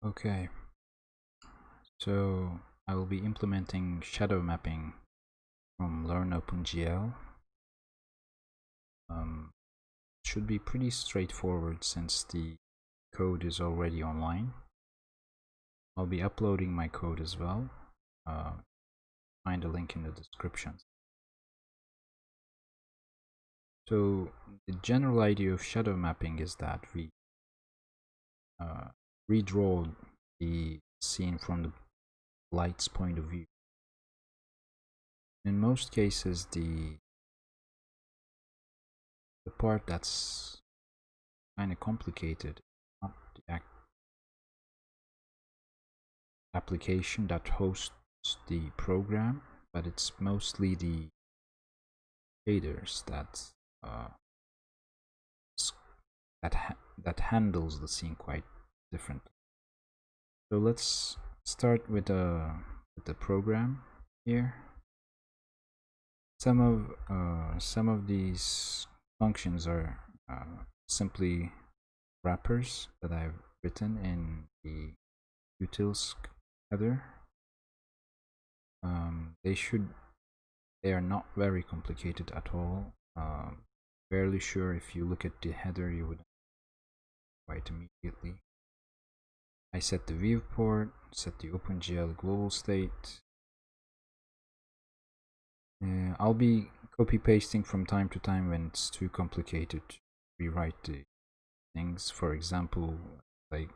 Okay, so I will be implementing shadow mapping from Learn OpenGL. Should be pretty straightforward since the code is already online. I'll be uploading my code as well. Find a link in the description. So the general idea of shadow mapping is that we redraw the scene from the light's point of view. In most cases, the part that's kind of complicated, not the application that hosts the program, but it's mostly the shaders that handles the scene quite differently. So let's start with the program here. Some of these functions are simply wrappers that I've written in the utils header. They are not very complicated at all. Fairly sure if you look at the header you would quite immediately. I set the viewport, set the OpenGL global state. I'll be copy pasting from time to time when it's too complicated to rewrite the things. For example, like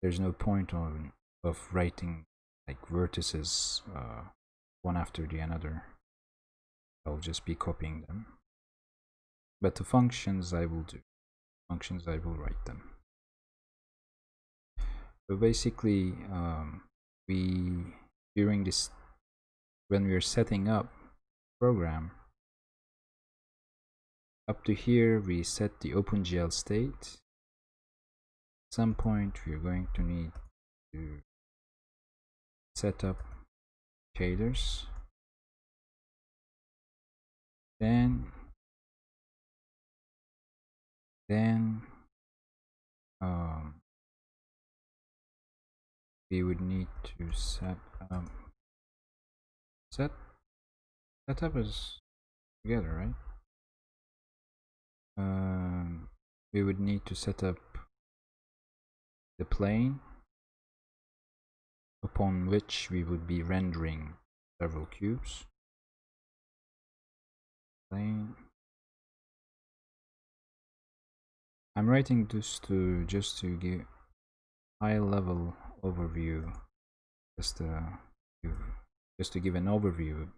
there's no point of writing like vertices one after the another. I'll just be copying them. But the functions I will do. Functions I will write them. So basically, during this, when we are setting up program, up to here we set the OpenGL state. At some point we are going to need to set up shaders. Then we would need to set setup is together, right? We would need to set up the plane upon which we would be rendering several cubes. Plane. I'm writing this just to give high-level overview, just to give an overview of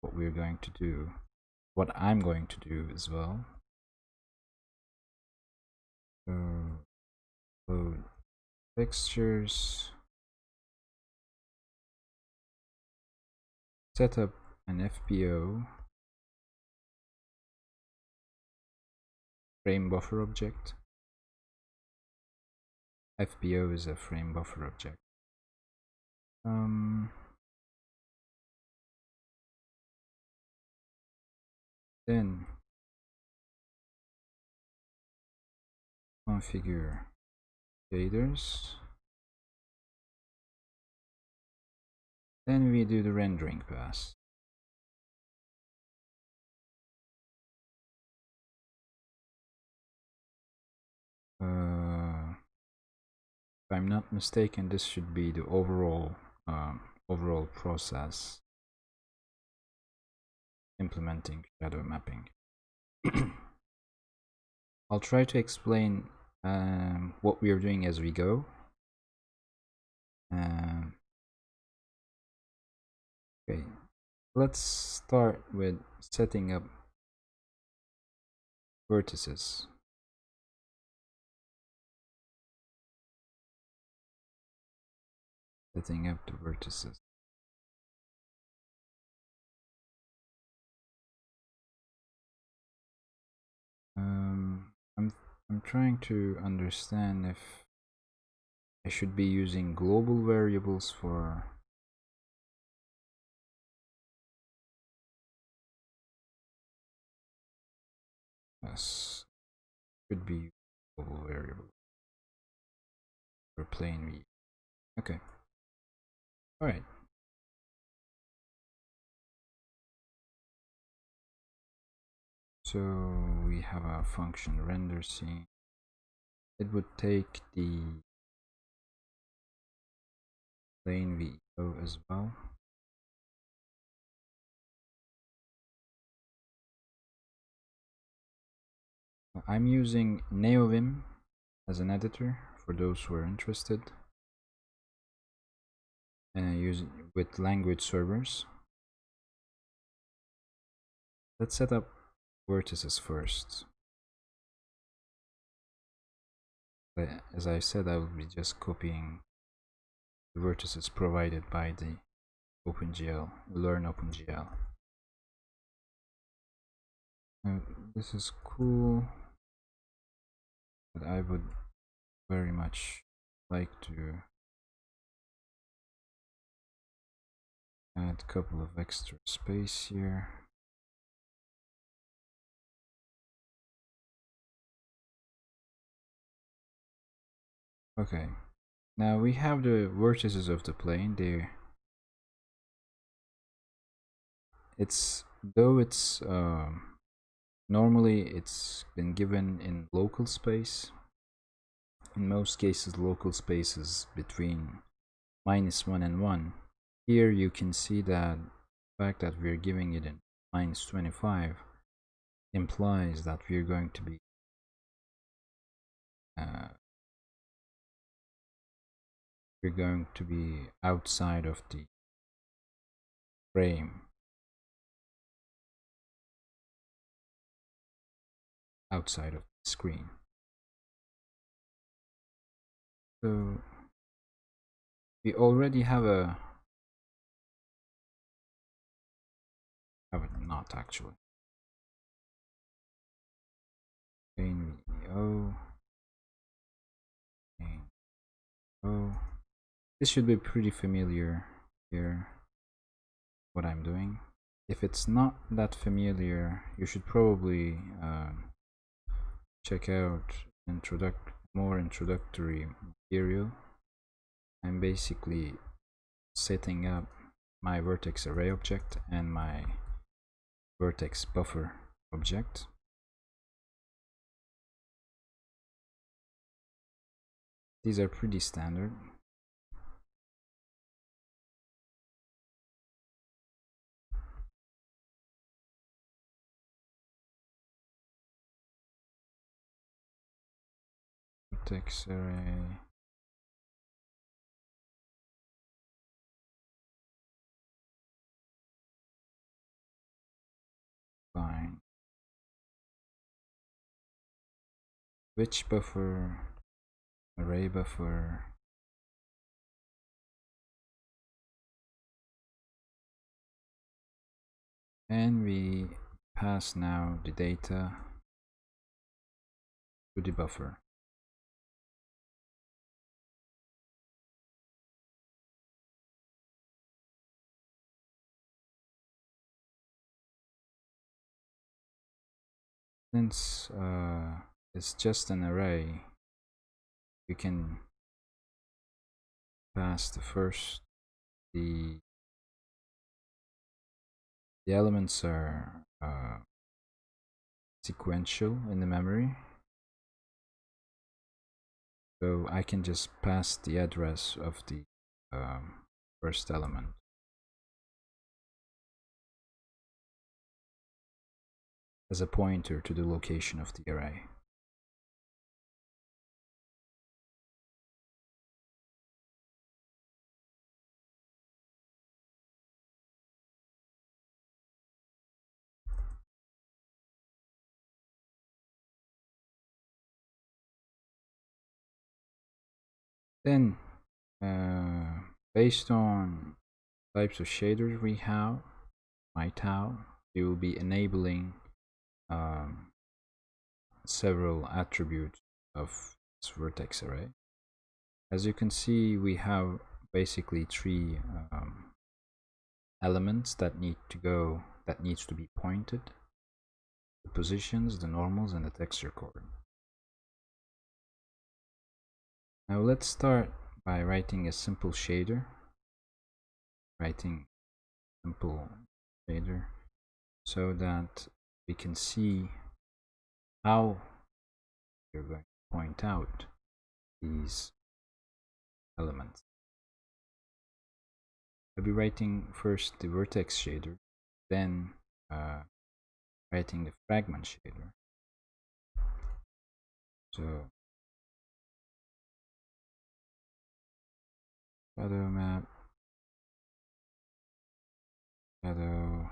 what we're going to do, what I'm going to do as well. Load textures, set up an FBO frame buffer object. FBO is a frame buffer object. Then configure shaders. Then we do the rendering pass. If I'm not mistaken, this should be the overall process implementing shadow mapping. I'll try to explain what we are doing as we go. Okay, let's start with setting up vertices. Setting up the vertices. I'm trying to understand if I should be using global variables for yes, should be global variable. for plane view. Okay. All right. So we have a function render scene. It would take the plane VO as well. I'm using NeoVim as an editor for those who are interested, and I use it with language servers. Let's set up vertices first. As I said, I will be just copying the vertices provided by the OpenGL, learn OpenGL. Now, this is cool, but I would very much like to add a couple of extra space here. Okay, now we have the vertices of the plane there. Normally it's been given in local space. In most cases, local space is between -1 and 1. Here you can see that the fact that we're giving it in -25 implies that we're going to be outside of the frame, outside of the screen. So we already have not actually. Plane VO. This should be pretty familiar here, what I'm doing. If it's not that familiar, you should probably check out more introductory material. I'm basically setting up my vertex array object and my vertex buffer object. These are pretty standard. Vertex array. Fine. Which buffer? Array buffer. And we pass now the data to the buffer. Since it's just an array, we can pass the elements are sequential in the memory, so I can just pass the address of the first element. As a pointer to the location of the array. Then, based on types of shaders we might have, we will be enabling several attributes of this vertex array. As you can see, we have basically three elements that needs to be pointed: the positions, the normals, and the texture coordinate. Now let's start by writing a simple shader. So that we can see how we're going to point out these elements. I'll be writing first the vertex shader, then writing the fragment shader. So shadow map, shadow,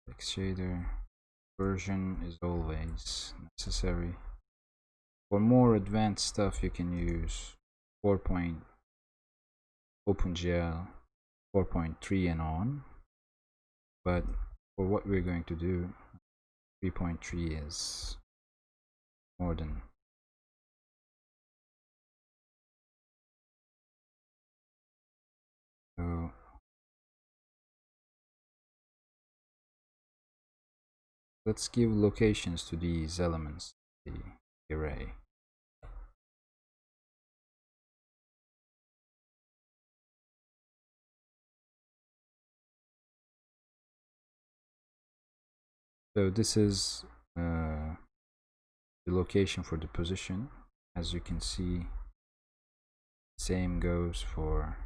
vertex shader. Version is always necessary. For more advanced stuff, you can use OpenGL 4.3 and on. But for what we're going to do, 3.3 is more than. So let's give locations to these elements, the array. So this is the location for the position. As you can see, same goes for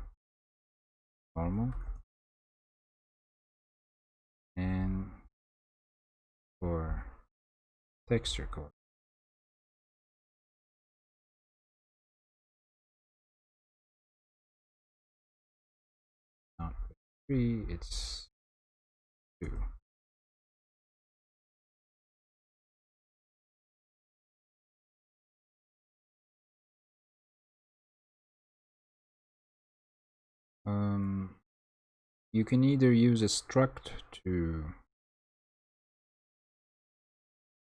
normal and for texture code. Not 3, it's 2. You can either use a struct to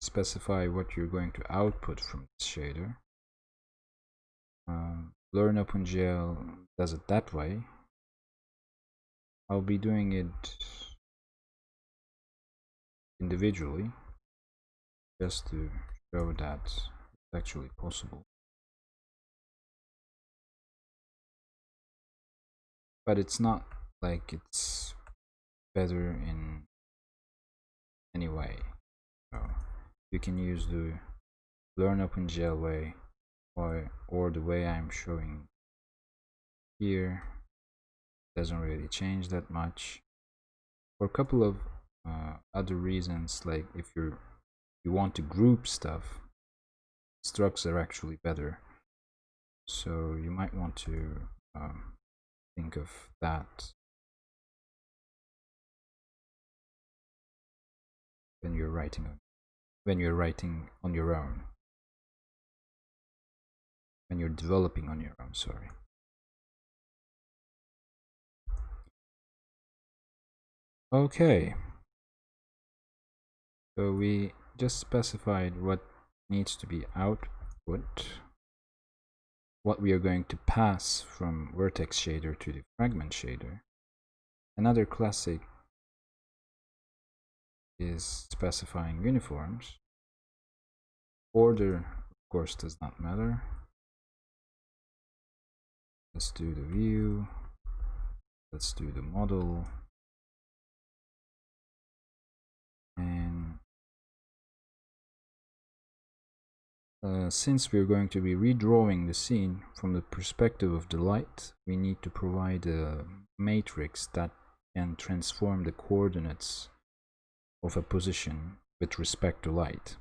specify what you're going to output from this shader. Learn OpenGL does it that way. I'll be doing it individually just to show that it's actually possible. But it's not like it's better in any way. So you can use the Learn OpenGL way or the way I'm showing here. Doesn't really change that much. For a couple of other reasons, like if you want to group stuff, structs are actually better. So you might want to think of that when you're writing on your own, when you're developing on your own. Sorry. Okay, so we just specified what needs to be output, what we are going to pass from vertex shader to the fragment shader. Another classic is specifying uniforms. Order, of course, does not matter. Let's do the view. Let's do the model. And since we're going to be redrawing the scene from the perspective of the light, we need to provide a matrix that can transform the coordinates of a position with respect to light.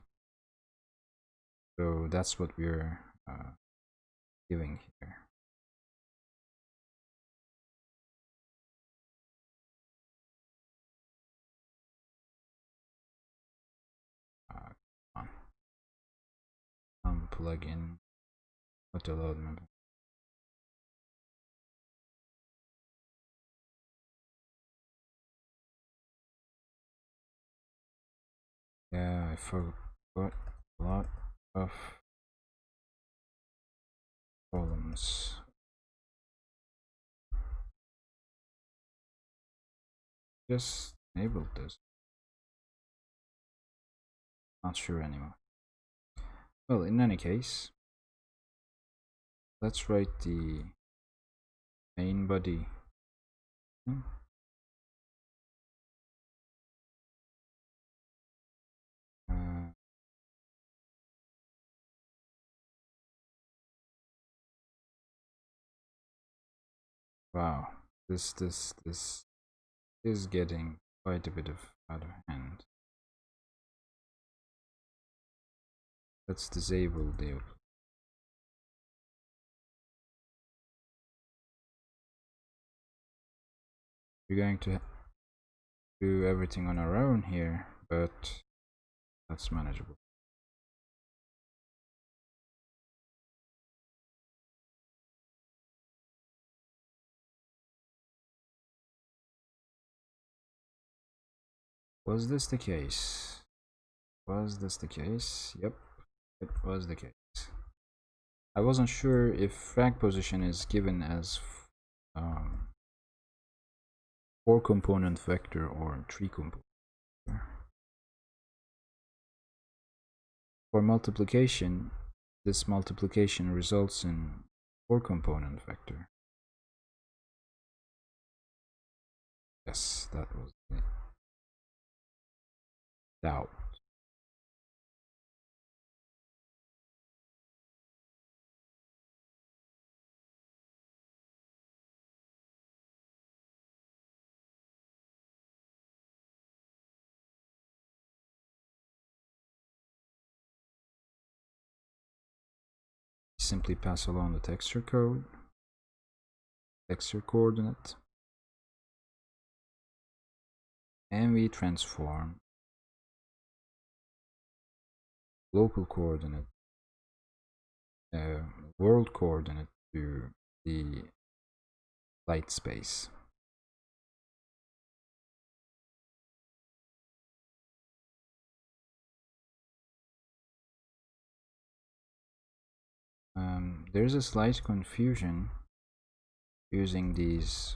So that's what we're giving here. Plugin auto load member. Yeah, I forgot a lot of columns. Just enabled this. Not sure anymore. Well, in any case, let's write the main body. Wow, this is getting quite a bit of out of hand. Let's disable the. We're going to do everything on our own here, but that's manageable. Was this the case? Was this the case? Yep, it was the case. I wasn't sure if frag position is given as 4-component vector or 3-component vector. For multiplication, this multiplication results in 4-component vector. Yes, that was the doubt. Simply pass along the texture code, texture coordinate, and we transform local coordinate, world coordinate to the light space. There's a slight confusion using these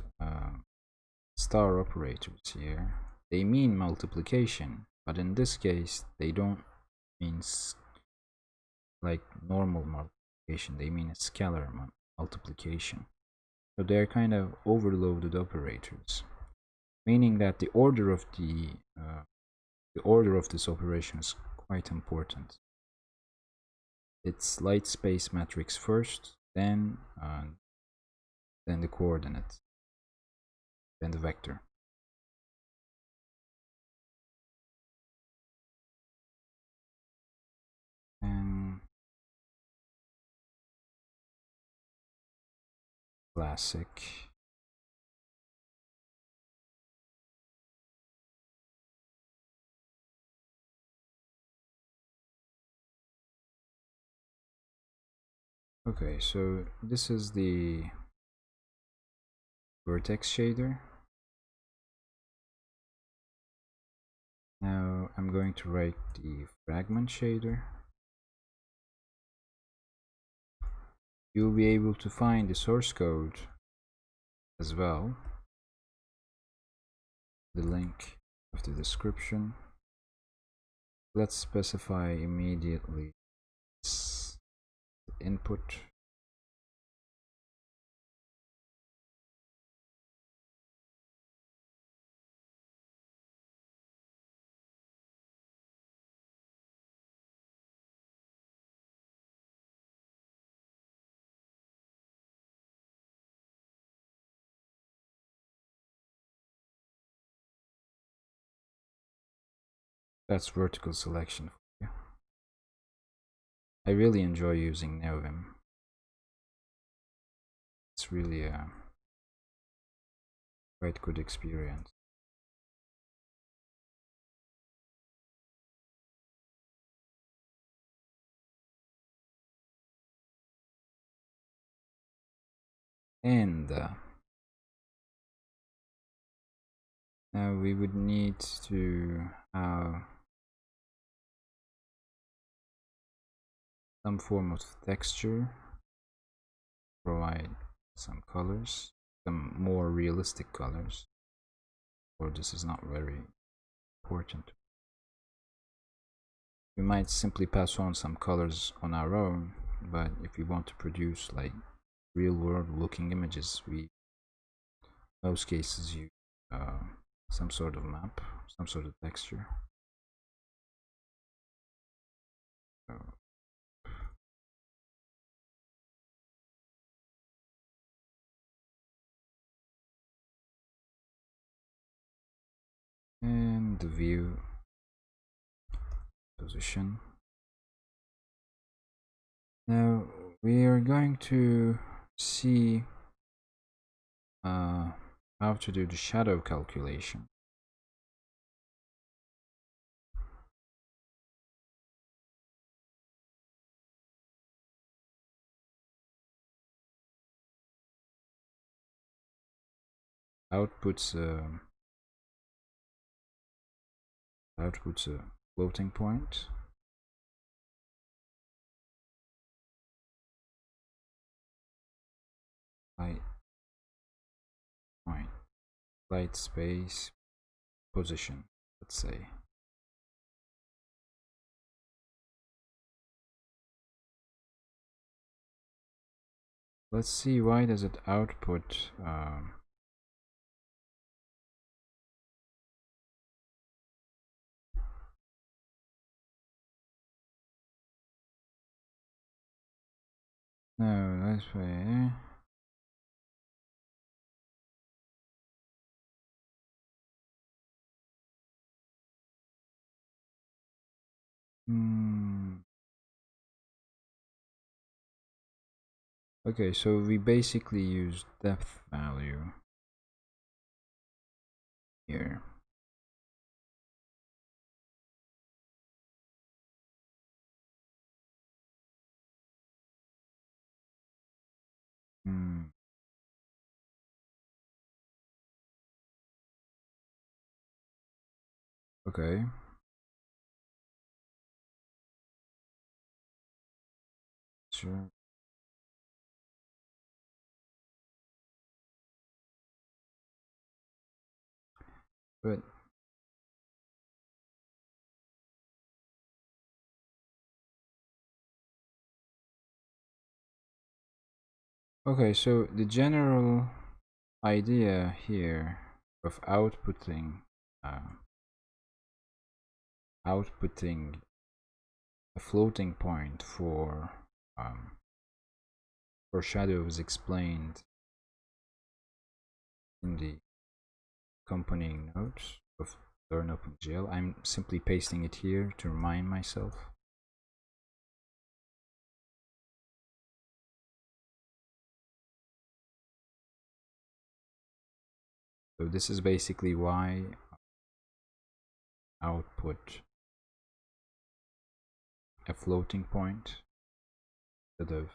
star operators here. They mean multiplication, but in this case they don't mean like normal multiplication. They mean a scalar multiplication. So they're kind of overloaded operators, meaning that the order of this operation is quite important. It's light space matrix first, then the coordinate, then the vector. And classic. Okay, so this is the Vertex Shader. Now I'm going to write the fragment shader. You'll be able to find the source code as well, the link of the description. Let's specify immediately the input. That's vertical selection for you. I really enjoy using Neovim. It's really a quite good experience. And now we would need to have some form of texture, provide some colors, some more realistic colors, or this is not very important. We might simply pass on some colors on our own, but if we want to produce like real world looking images, we in most cases use some sort of map, some sort of texture. And the view position. Now we are going to see how to do the shadow calculation. Outputs a floating point. Light space position, let's say. Let's see, why does it output no, that's way. Okay, so we basically use depth value here. Okay. Sure. Good. Okay, so the general idea here of outputting a floating point for shadow is explained in the accompanying notes of Learn OpenGL. I'm simply pasting it here to remind myself. So this is basically why output a floating point instead of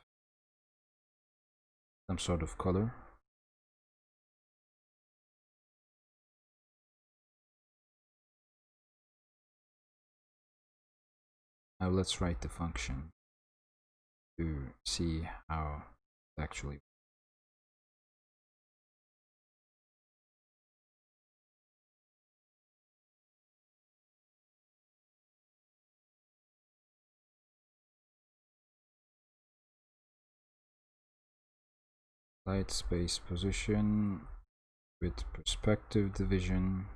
some sort of color. Now let's write the function to see how it actually works. Light space position with perspective division.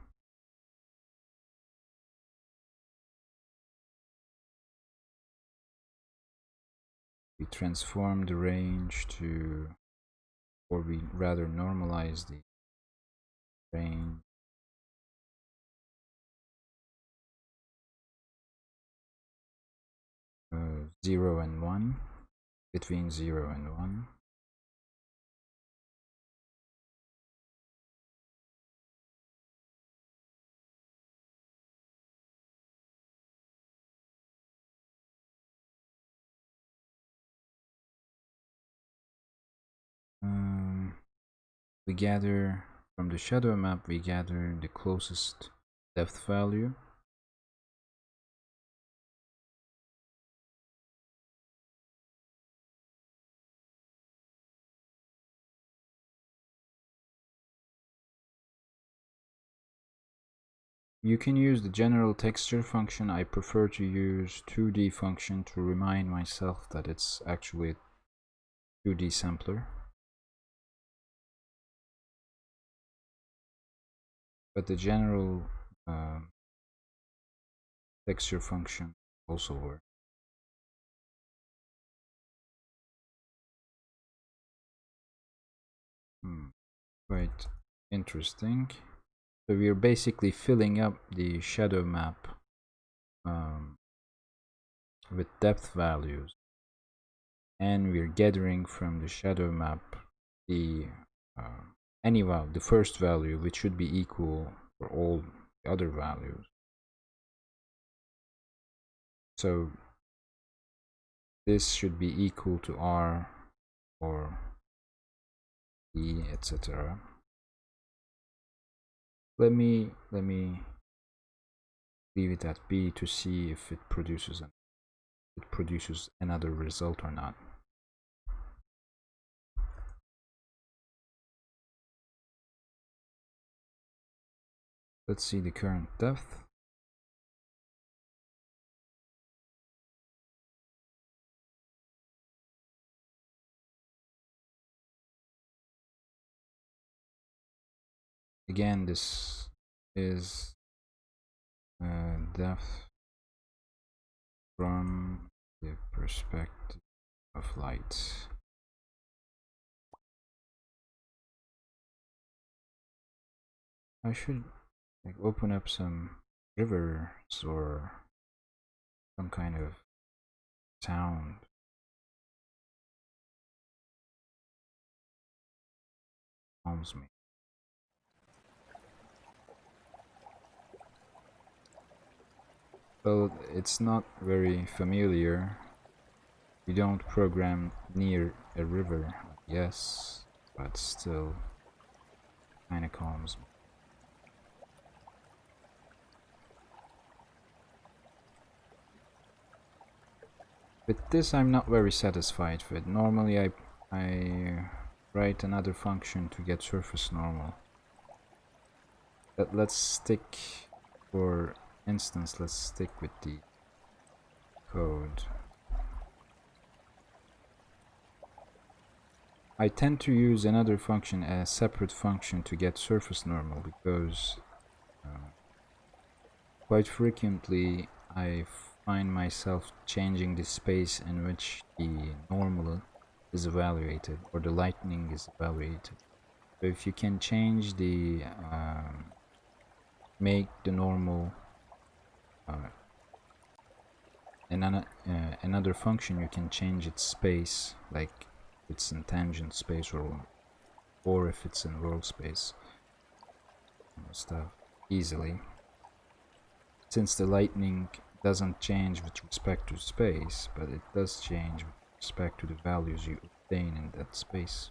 We transform the range to, or we rather normalize the range of 0 and 1, between 0 and 1. We gather from the shadow map, we gather the closest depth value. You can use the general texture function. I prefer to use 2D function to remind myself that it's actually a 2D sampler. but the general texture function also works. Quite interesting. So we are basically filling up the shadow map with depth values, and we're gathering from the shadow map the the first value, which should be equal for all the other values. So this should be equal to R or E, etc. Let me leave it at B to see if it produces another result or not. Let's see the current depth. Again, this is depth from the perspective of light. I should like open up some rivers or some kind of sound. Calms me. Well, it's not very familiar. We don't program near a river, yes, but still kinda calms me. With this I'm not very satisfied with. Normally I write another function to get surface normal. But let's stick, for instance, let's stick with the code. I tend to use another function, a separate function, to get surface normal because quite frequently I find myself changing the space in which the normal is evaluated or the lightning is evaluated. So if you can change the make the normal another function, you can change its space, like it's in tangent space or if it's in world space stuff easily. Since the lightning doesn't change with respect to space, but it does change with respect to the values you obtain in that space.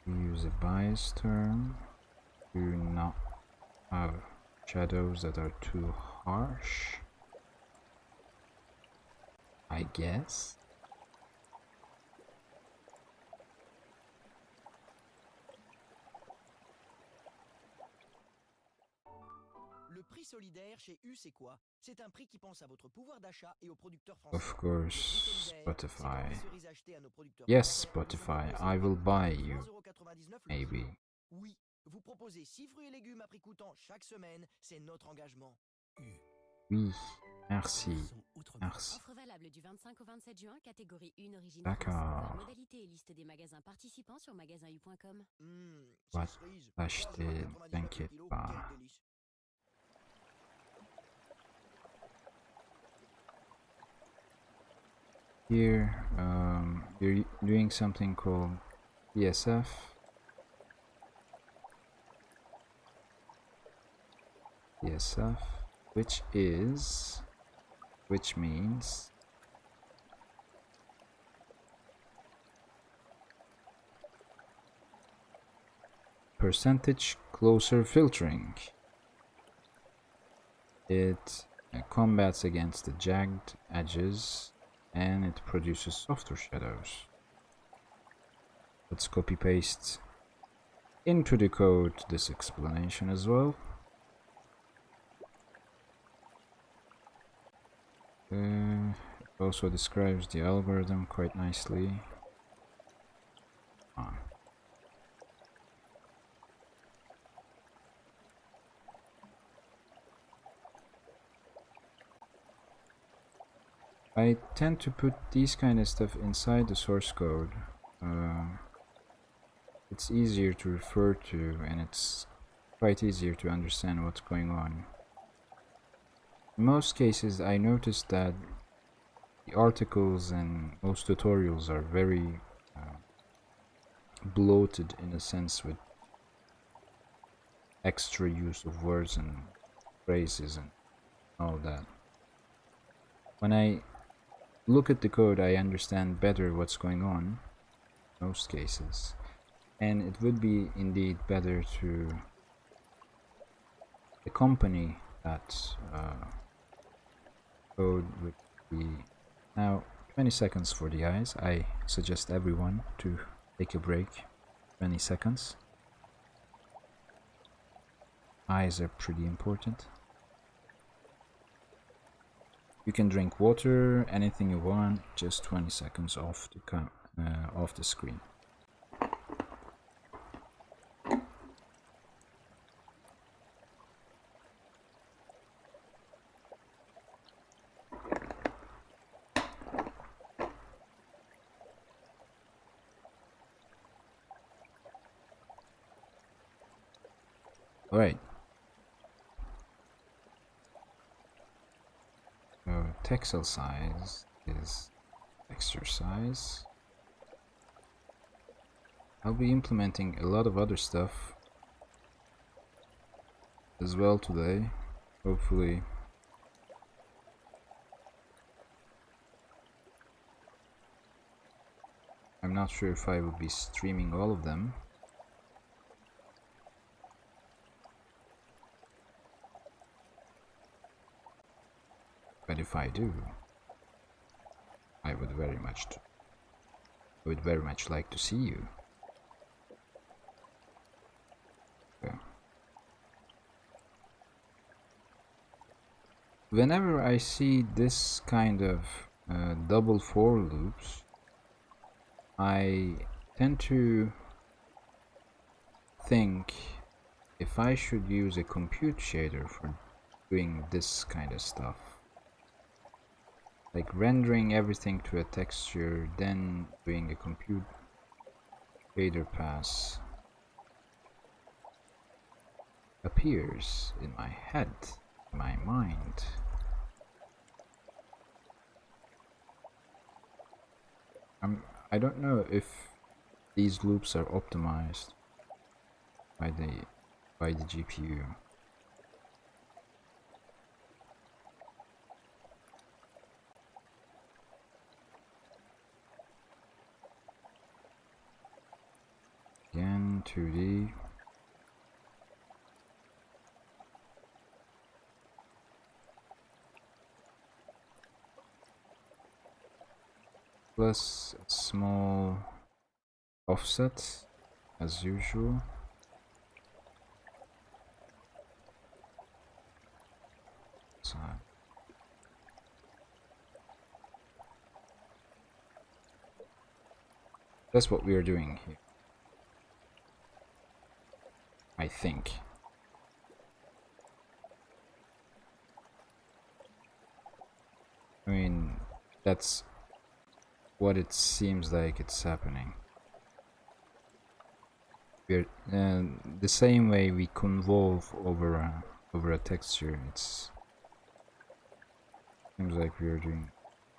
We use a bias term to not have shadows that are too harsh, I guess. Le prix solidaire chez U, c'est quoi? C'est un prix qui pense à votre pouvoir d'achat et aux producteurs français. Of course, Spotify. Yes, Yes, Spotify, I will buy you. Maybe. Oui, vous proposez 6 fruits et légumes à prix coûtant chaque semaine, c'est notre engagement. Oui, merci. Merci. Offre valable du 25 au 27 juin, catégorie 1 origine D'accord. France. Modalité et liste des magasins participants sur magasin-u.com. On va l'acheter, t'inquiète pas. Here, you're doing something called ESF. ESF, which means percentage closer filtering. It combats against the jagged edges and it produces softer shadows. Let's copy paste into the code this explanation as well. It also describes the algorithm quite nicely. Ah. I tend to put these kind of stuff inside the source code. It's easier to refer to, and it's quite easier to understand what's going on. In most cases, I noticed that the articles and most tutorials are very bloated in a sense, with extra use of words and phrases and all that. When I look at the code, I understand better what's going on in most cases, and it would be indeed better to accompany that code with the... Now 20 seconds for the eyes. I suggest everyone to take a break. 20 seconds. Eyes are pretty important. You can drink water, anything you want, just 20 seconds off the screen. Alright. So texel size is texture size. I'll be implementing a lot of other stuff as well today, hopefully. I'm not sure if I will be streaming all of them. But if I do, I would very much like to see you. Okay. Whenever I see this kind of double for loops, I tend to think if I should use a compute shader for doing this kind of stuff, like rendering everything to a texture, then doing a compute shader pass appears in my head, in my mind. I don't know if these loops are optimized by the GPU. Again, 2D. Plus a small offset as usual. So that's what we are doing here, I think. I mean, that's what it seems like it's happening. We're the same way we convolve over a texture. It seems like we are doing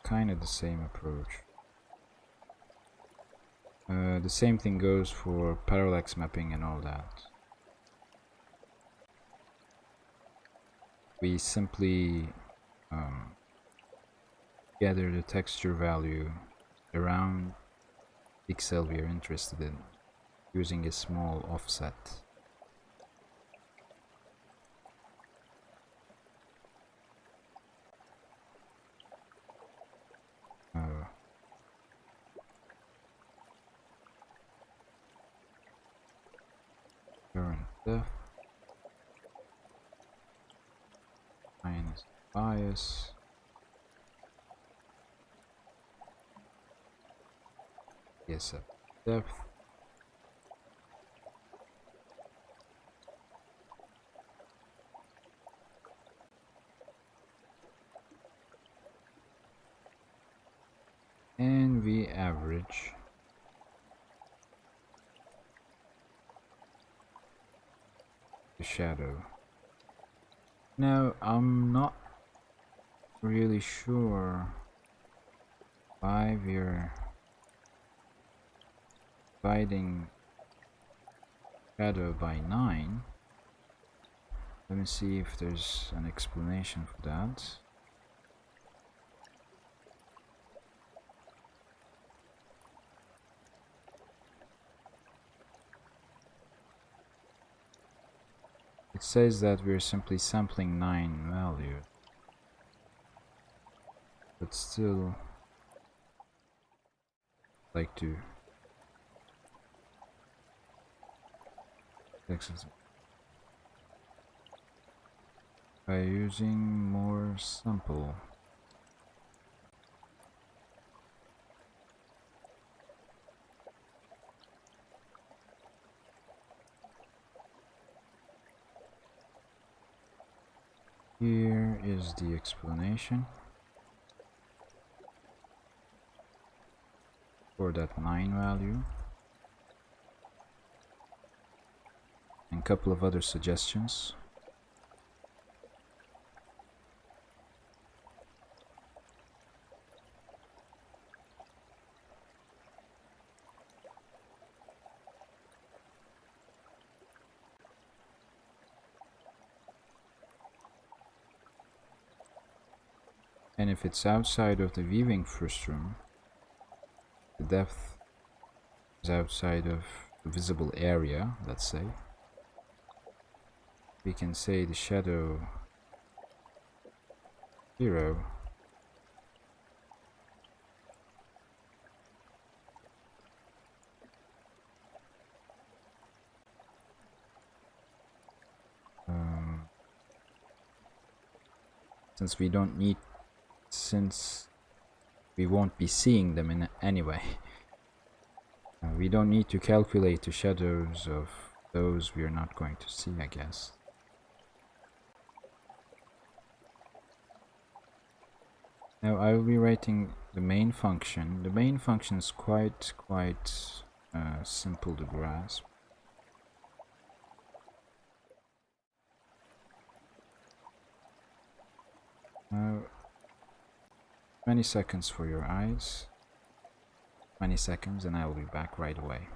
kind of the same approach. The same thing goes for parallax mapping and all that. We simply gather the texture value around pixel we are interested in, using a small offset. Current depth minus bias. I said, depth. And we average the shadow. Now, I'm not really sure why we're dividing shadow by 9. Let me see if there's an explanation for that. It says that we're simply sampling 9 values, but still like to fix it by using more sample. Here is the explanation for that 9 value, and a couple of other suggestions. And if it's outside of the viewing frustum, the depth is outside of the visible area, let's say, we can say the shadow 0 since we won't be seeing them in anyway. We don't need to calculate the shadows of those we are not going to see, I guess. Now I will be writing the main function. The main function is quite simple to grasp. Now, 20 seconds for your eyes. 20 seconds and I will be back right away.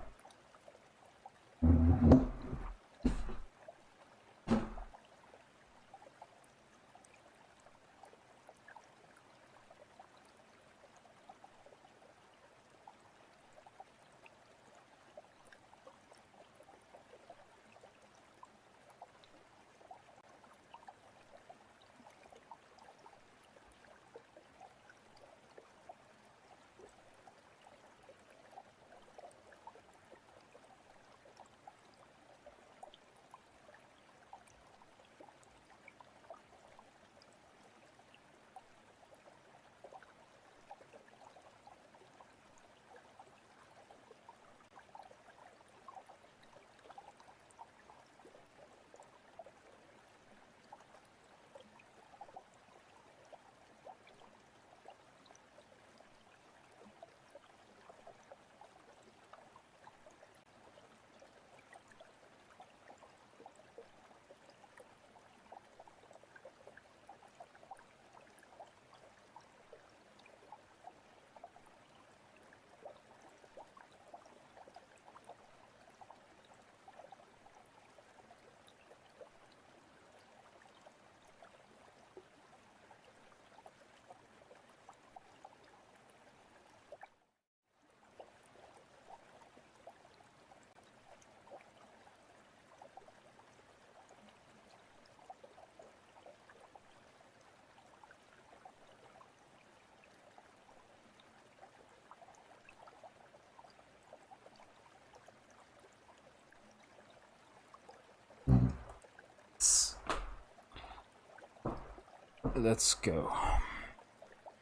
Let's go.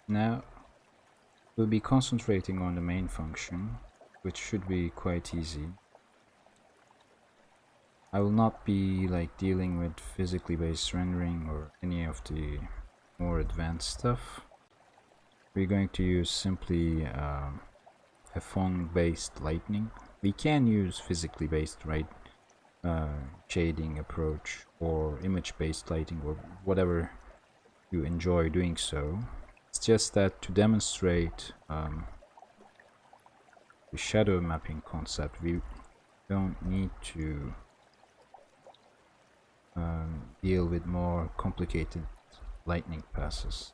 Now we'll be concentrating on the main function which should be quite easy. I will not be like dealing with physically based rendering or any of the more advanced stuff. We're going to use simply a phone based lighting. We can use physically based shading approach or image based lighting or whatever you enjoy doing so. It's just that to demonstrate the shadow mapping concept, we don't need to deal with more complicated lightning passes.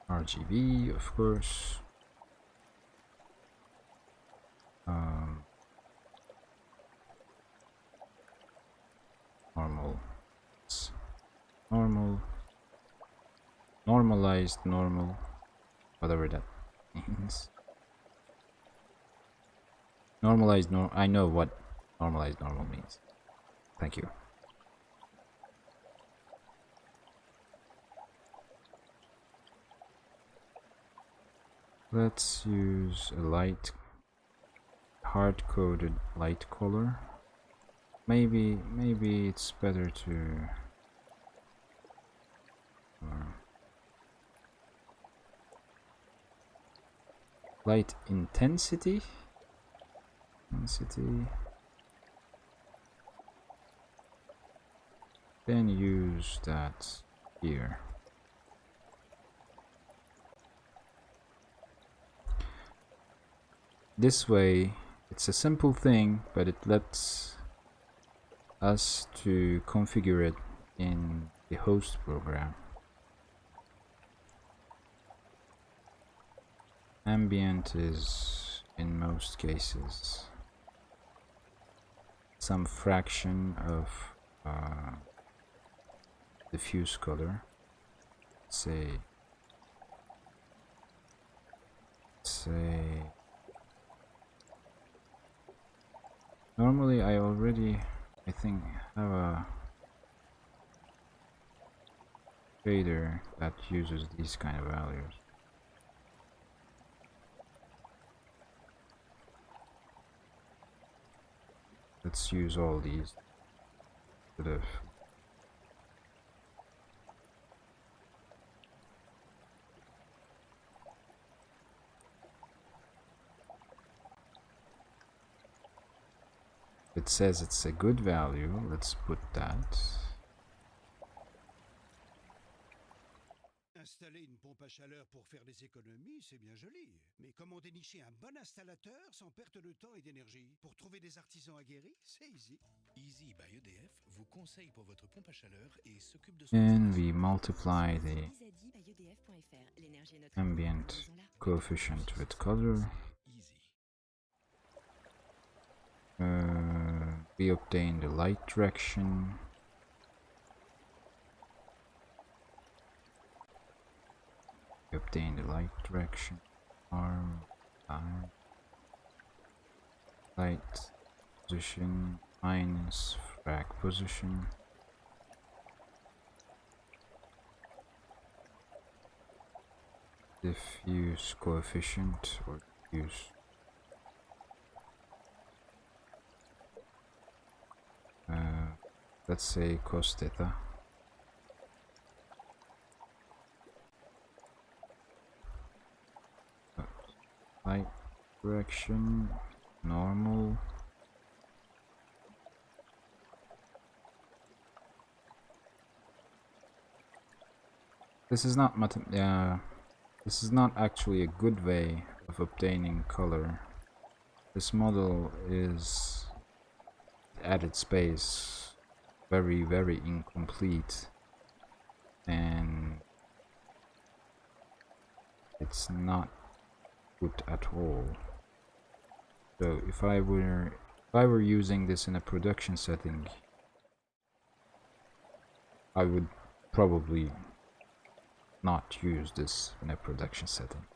RGB, of course. Normal. Normal. Normalized normal. Whatever that means. Normalized normal. I know what normalized normal means. Thank you. Let's use a light, hard-coded light color. Maybe it's better to light intensity. Then use that here. This way, it's a simple thing, but it lets us to configure it in the host program. Ambient is, in most cases, some fraction of diffuse color. Say normally I think have a shader that uses these kind of values. Let's use all these instead of it says it's a good value. Let's put that. Installer une pompe à chaleur pour faire des économies, c'est bien joli. Mais comment dénicher un bon installateur sans perte de temps et d'énergie? Pour trouver des artisans aguerris, c'est easy. Easy by EDF vous conseille pour votre pompe à chaleur et s'occupe de son And we multiply the ambient coefficient with color. We obtain the light direction. We obtain the light direction, arm, time, light position minus frag position. Diffuse coefficient or diffuse let's say cos theta. Light direction, normal. This is not this is not actually a good way of obtaining color. This model is at its base very incomplete, and it's not good at all. So if I were using this in a production setting, I would probably not use this in a production setting.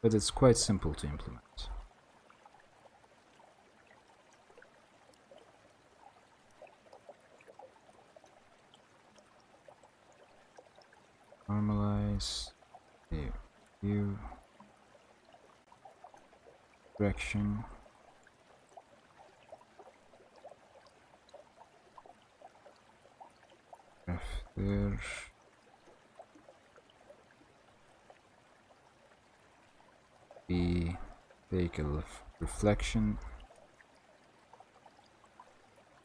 But it's quite simple to implement. normalize the view direction. There. We take a reflection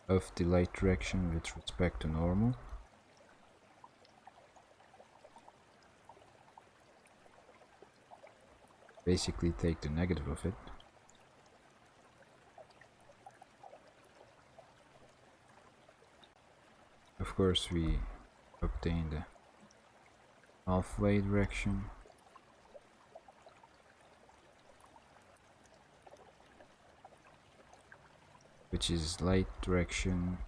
of the light direction with respect to normal. Basically take the negative of it. Of course we obtain the halfway direction. Which is light direction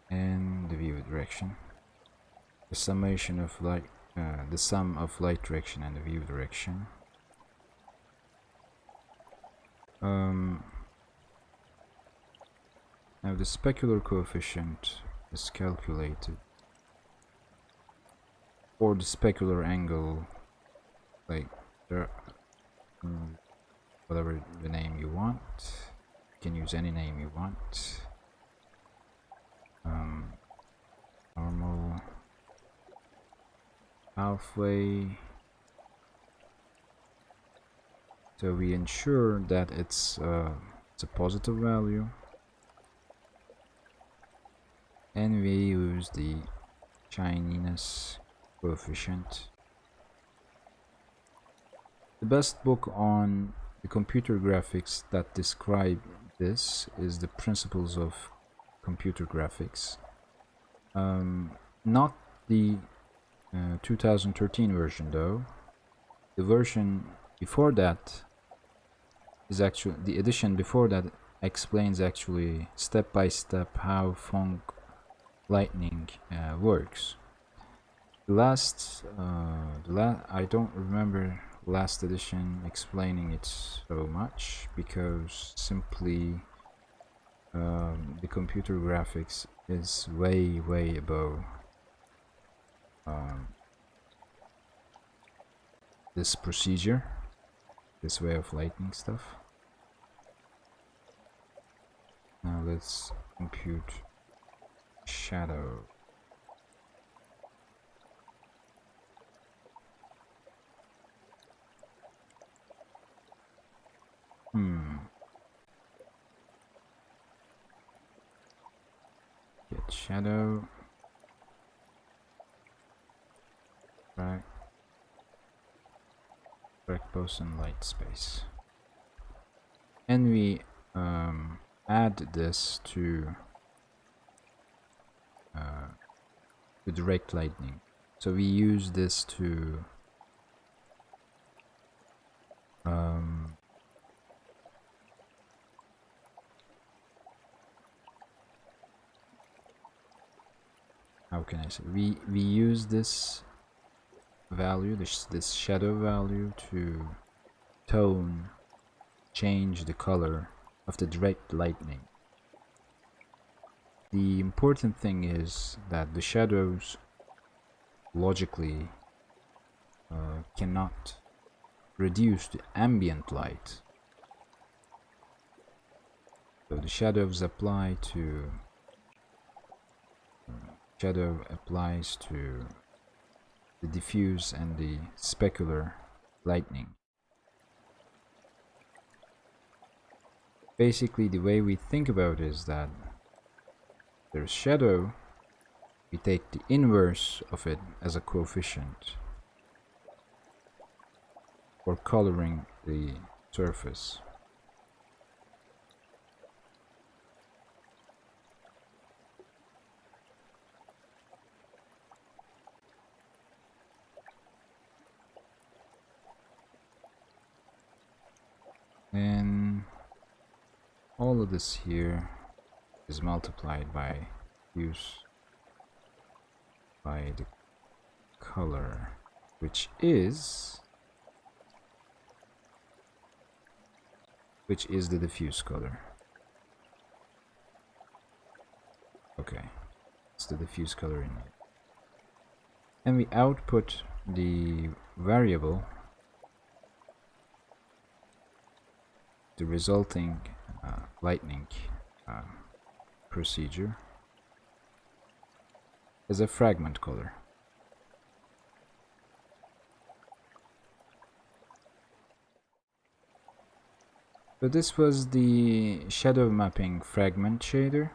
and the view direction. The summation of light, the sum of light direction and the view direction. Now the specular coefficient is calculated, or the specular angle, like there. Whatever the name you want, you can use any name you want. Normal, halfway. So we ensure that it's a positive value, and we use the shininess coefficient. The best book on the computer graphics that describe this is the Principles of Computer Graphics. Not the 2013 version though. The version before that is actually, the edition before that explains actually step by step how Fong Lightning works. I don't remember last edition explaining it so much, because simply the computer graphics is way above this procedure, this way of lighting stuff. Now let's compute shadow. Get shadow. Right. Both and light space. And we add this to direct lighting. So we use this to how can I say, we use this value, this shadow value, to change the color of the direct lighting. The important thing is that the shadows logically cannot reduce the ambient light. So the shadows apply to applies to the diffuse and the specular lighting. Basically, the way we think about it is that there's shadow, we take the inverse of it as a coefficient for coloring the surface. And all of this here is multiplied by the color, which is the diffuse color. Okay, It's the diffuse color in it. And we output the variable, the resulting lightning procedure, as a fragment color. So this was the shadow mapping fragment shader.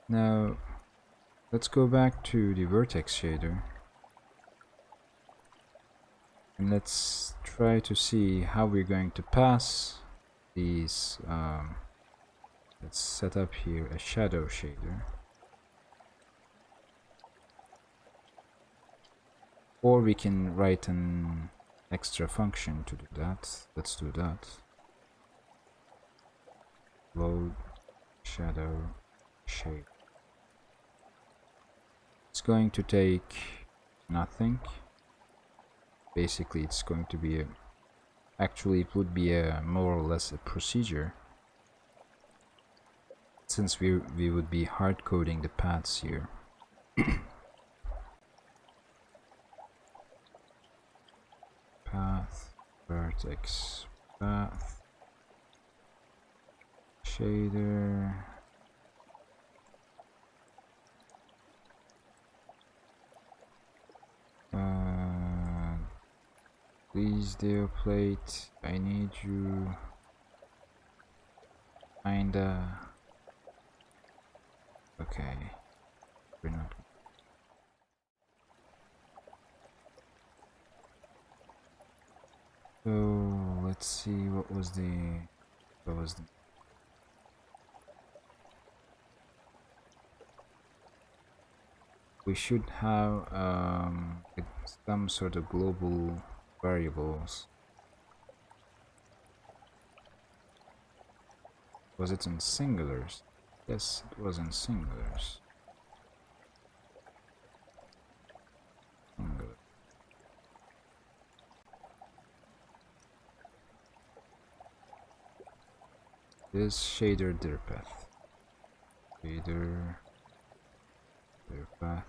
Now let's go back to the vertex shader and let's try to see how we're going to pass these. Let's set up here a shadow shader, or we can write an extra function to do that. Let's do that. Load shadow shape. It's going to take nothing. Basically it's going to be actually it would be a more or less a procedure, since we would be hard coding the paths here. Path, vertex, path, shader, please deal plate, I need you, kinda, okay, we're not. So let's see what was the we should have some sort of global variables. Was it in singulars? Yes, it was in singulars. Singular. This shader dir path. Shader dir path.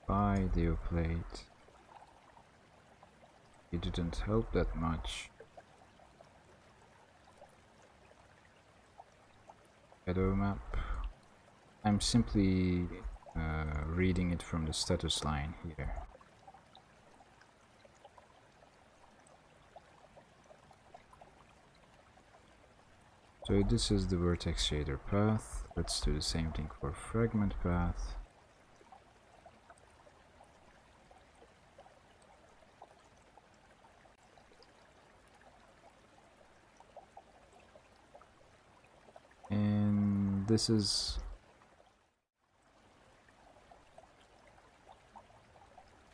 By plate. It didn't help that much. Shadow map. I'm simply reading it from the status line here. So this is the vertex shader path. Let's do the same thing for fragment path. And this is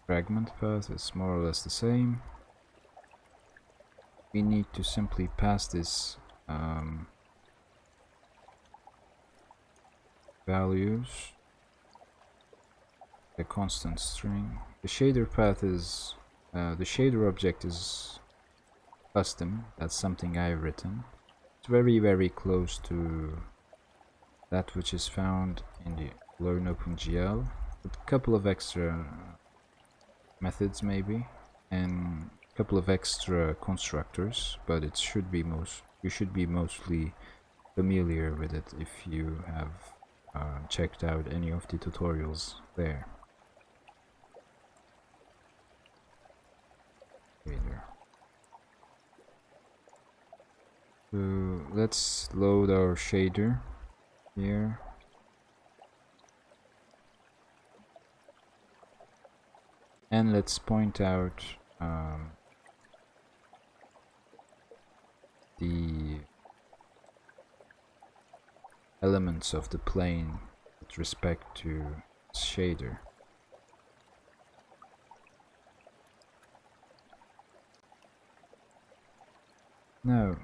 fragment path. It's more or less the same. We need to simply pass this values, a constant string. The shader path is the shader object is custom. That's something I've written. It's very close to that which is found in the Learn OpenGL, with a couple of extra methods maybe, and a couple of extra constructors, but it should be you should be mostly familiar with it if you have checked out any of the tutorials there. So let's load our shader here. And let's point out the elements of the plane with respect to shader. Now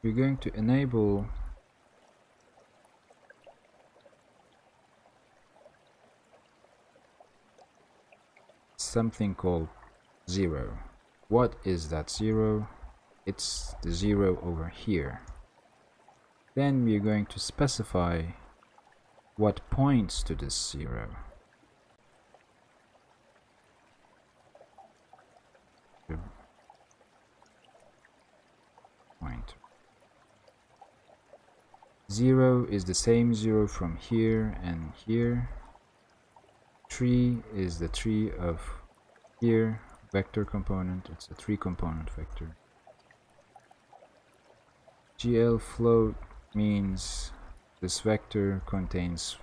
we're going to enable something called 0. What is that 0? It's the 0 over here. Then we're going to specify what points to this 0. Point. 0 is the same 0 from here and here. 3 is the 3 of here, vector component. It's a 3 component vector. GL float means this vector contains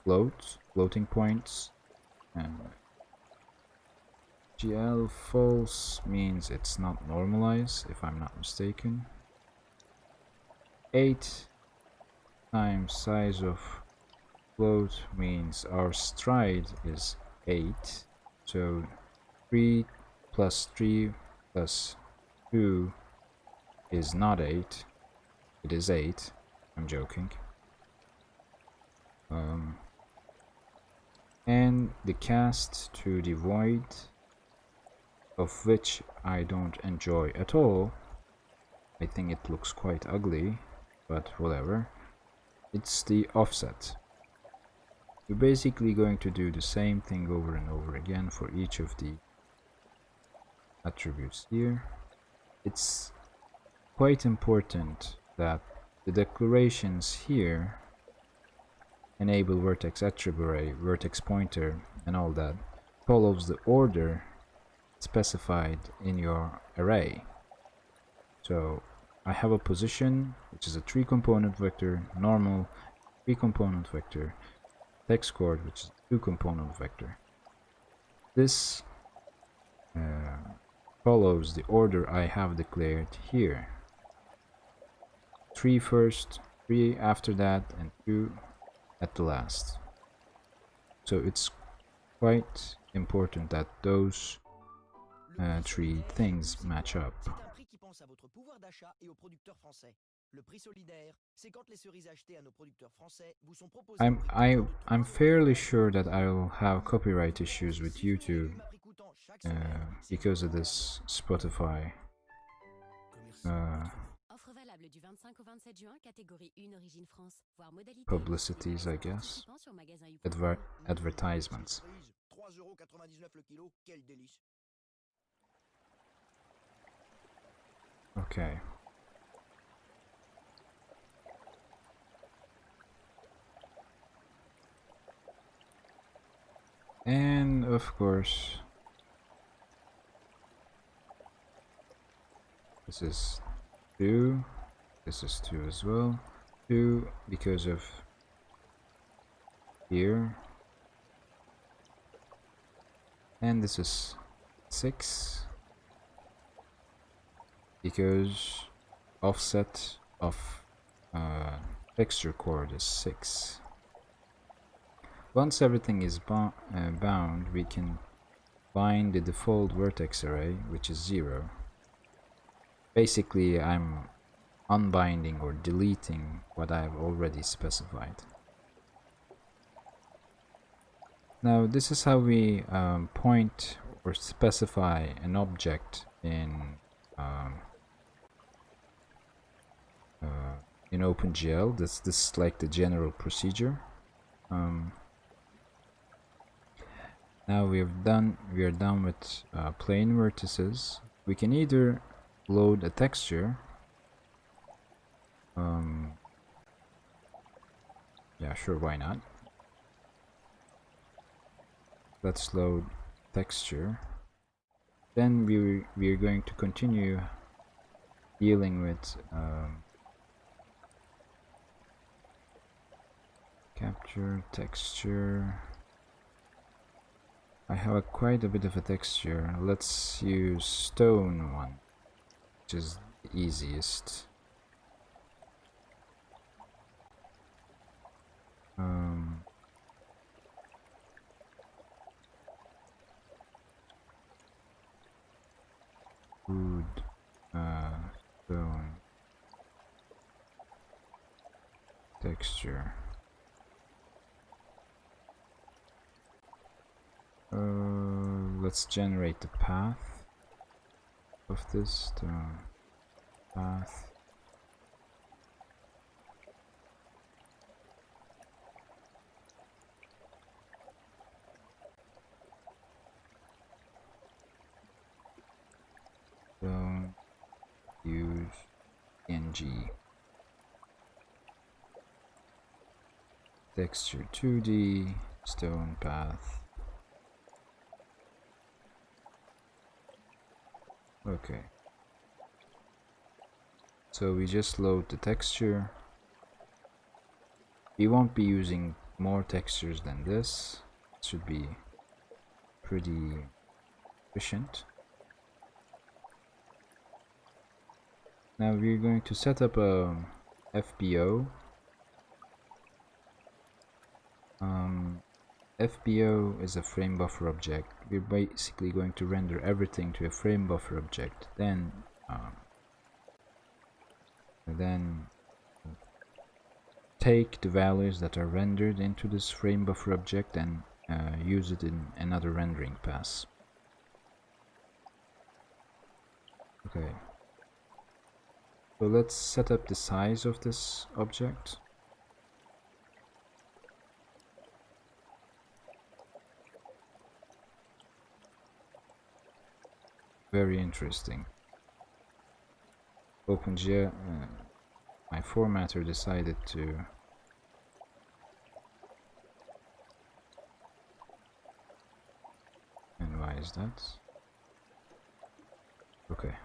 floating points, and GL false means it's not normalized, if I'm not mistaken. 8 times size of float means our stride is 8, so 3 plus 3 plus 2 is not 8, it is 8. I'm joking. And the cast to the void, of which I don't enjoy at all. I think it looks quite ugly, but whatever. It's the offset. We're basically going to do the same thing over and over again for each of the attributes here. It's quite important that the declarations here enable vertex attribute array, vertex pointer, and all that follows the order specified in your array. So I have a position, which is a 3 component vector, normal 3 component vector, text chord, which is a 2 component vector. This follows the order I have declared here. 3 first, 3 after that, and 2 at the last. So it's quite important that those 3 things match up. C'est un prix qui pense à votre pouvoir d'achat et aux producteurs français. Le prix solidaire, c'est quand les cerises achetées à nos producteurs français vous sont proposées au prix coûtant de I'm 3,99 fairly sure that I will have copyright issues with YouTube because of this Spotify Offre valable du 25 au 27 juin, catégorie 1 Origine France, voire modalité publicities, I guess. participant sur magasin.u.com. Advertisements. 3,99 € le kilo, quel délice. Okay. And of course, this is 2, this is 2 as well. 2 because of here. And this is 6 because offset of texture chord is 6. Once everything is bound, we can bind the default vertex array, which is 0. Basically, I'm unbinding or deleting what I've already specified. Now, this is how we point or specify an object in OpenGL. This is like the general procedure. Now we are done with plain vertices. We can either load a texture. Yeah, sure, why not? Let's load texture. Then we are going to continue dealing with capture texture. I have quite a bit of a texture. Let's use stone one, which is the easiest. Wood, stone, texture. let's generate the path of this. The path. Don't use PNG. Texture 2D, stone path. Okay. So we just load the texture. We won't be using more textures than this. It should be pretty efficient. Now we're going to set up a FBO. FBO is a frame buffer object. We're basically going to render everything to a frame buffer object. Then take the values that are rendered into this frame buffer object and use it in another rendering pass. Okay. So let's set up the size of this object. Very interesting. OpenGL, my formatter decided to and why is that? Okay.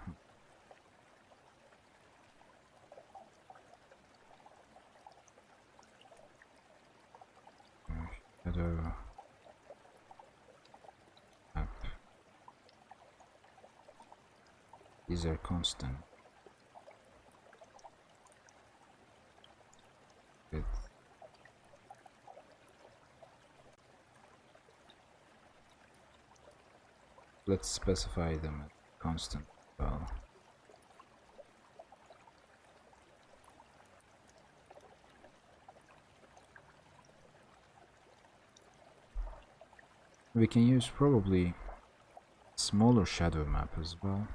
Shadow map. These are constant. Width. Let's specify them at constant as well. We can use probably smaller shadow map as well.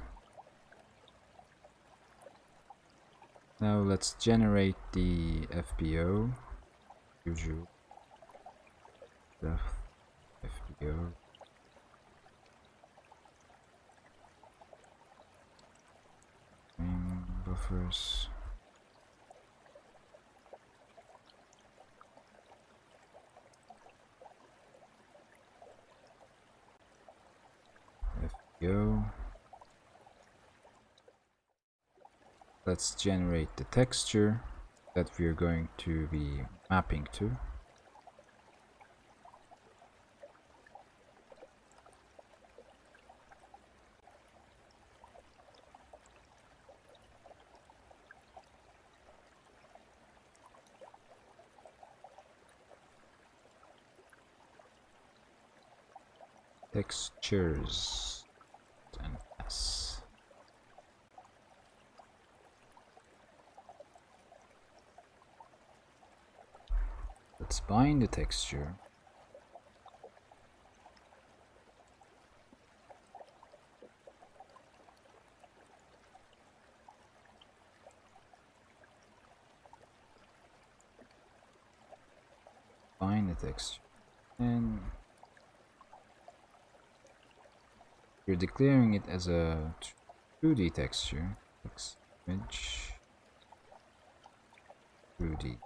Now let's generate the FBO. Usual depth FBO. Buffers. FBO. Let's generate the texture that we're going to be mapping to. Textures and S. Let's bind the texture. Bind the texture. And we're declaring it as a 2D texture. Image 2D.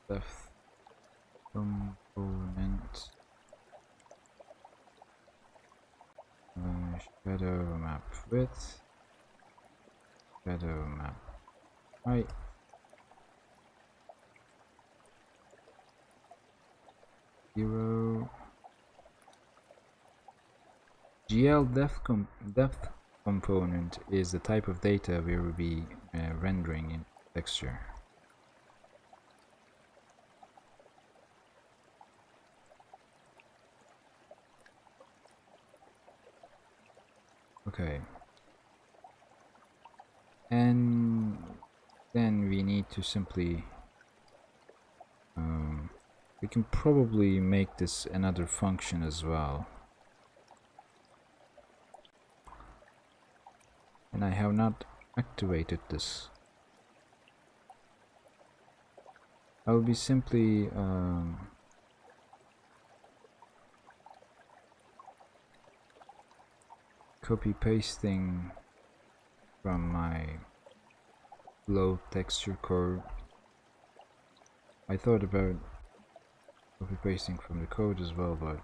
Depth component shadow map width, shadow map height, zero. GL depth component is the type of data we will be rendering in texture. Okay. And then we need to simply we can probably make this another function as well, and I have not activated this. I'll be simply copy pasting from my low texture code. I thought about copy pasting from the code as well, but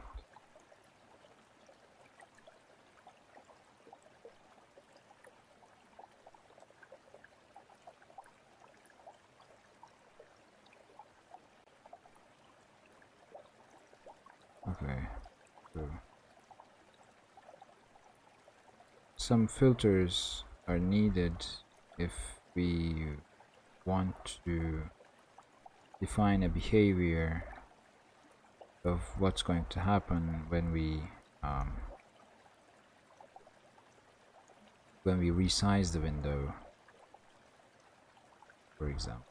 okay. So some filters are needed if we want to define a behavior of what's going to happen when we resize the window, for example.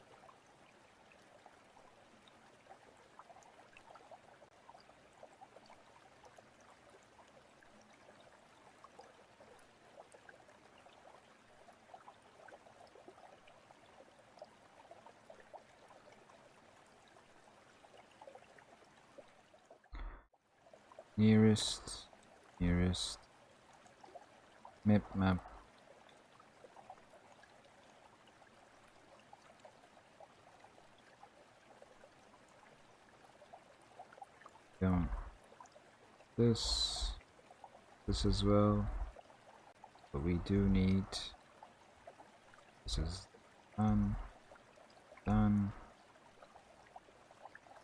Nearest map down this as well, but we do need this is done.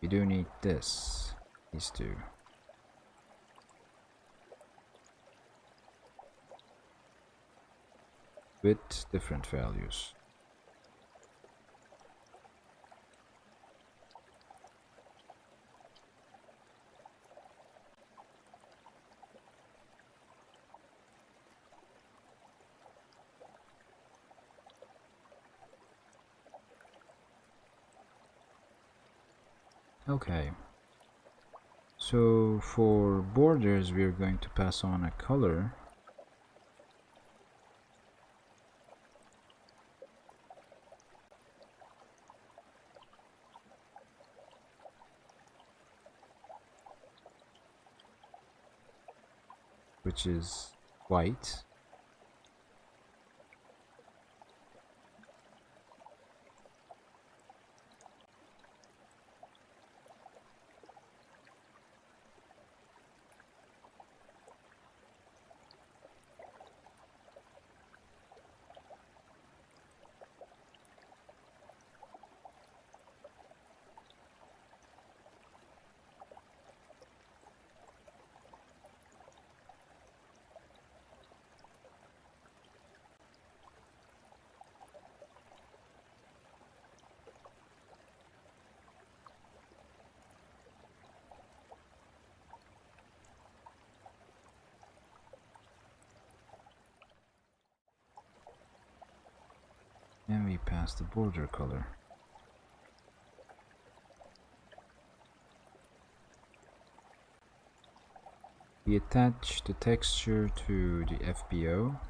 We do need these two. With different values. Okay, so for borders we are going to pass on a color, which is white. And we pass the border color. We attach the texture to the FBO.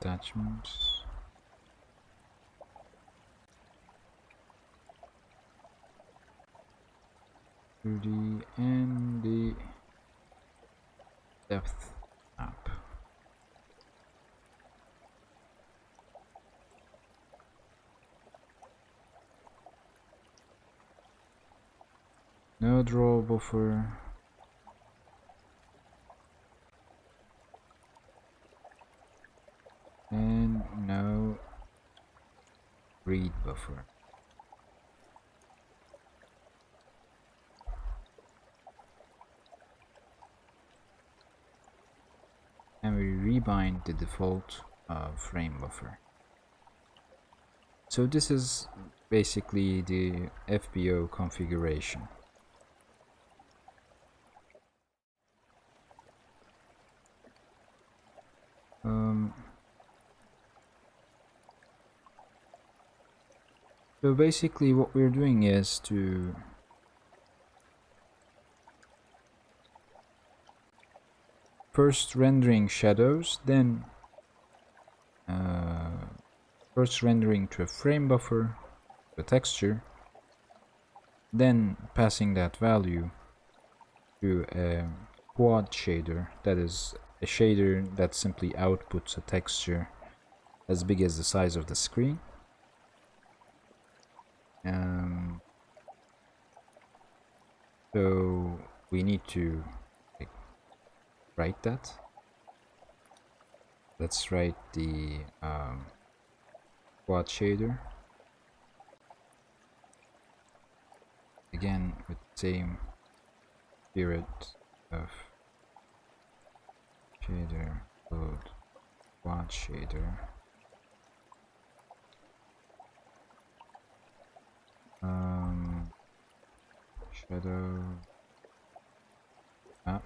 Attachments. To the and the depth map. No draw buffer. read buffer. And we rebind the default frame buffer. So this is basically the FBO configuration. So basically what we're doing is to first rendering shadows, then first rendering to a frame buffer, a texture, then passing that value to a quad shader, that is a shader that simply outputs a texture as big as the size of the screen. So we need to write that. Let's write the quad shader again with the same spirit of shader load quad shader. Shadow map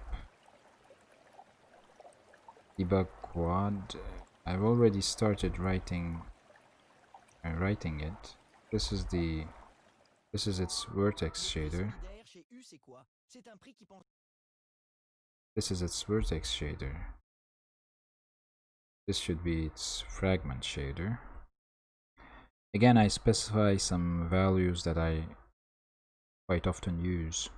debug quad. I've already started writing it. This is its vertex shader. This is its vertex shader. This should be its fragment shader. Again, I specify some values that I quite often use.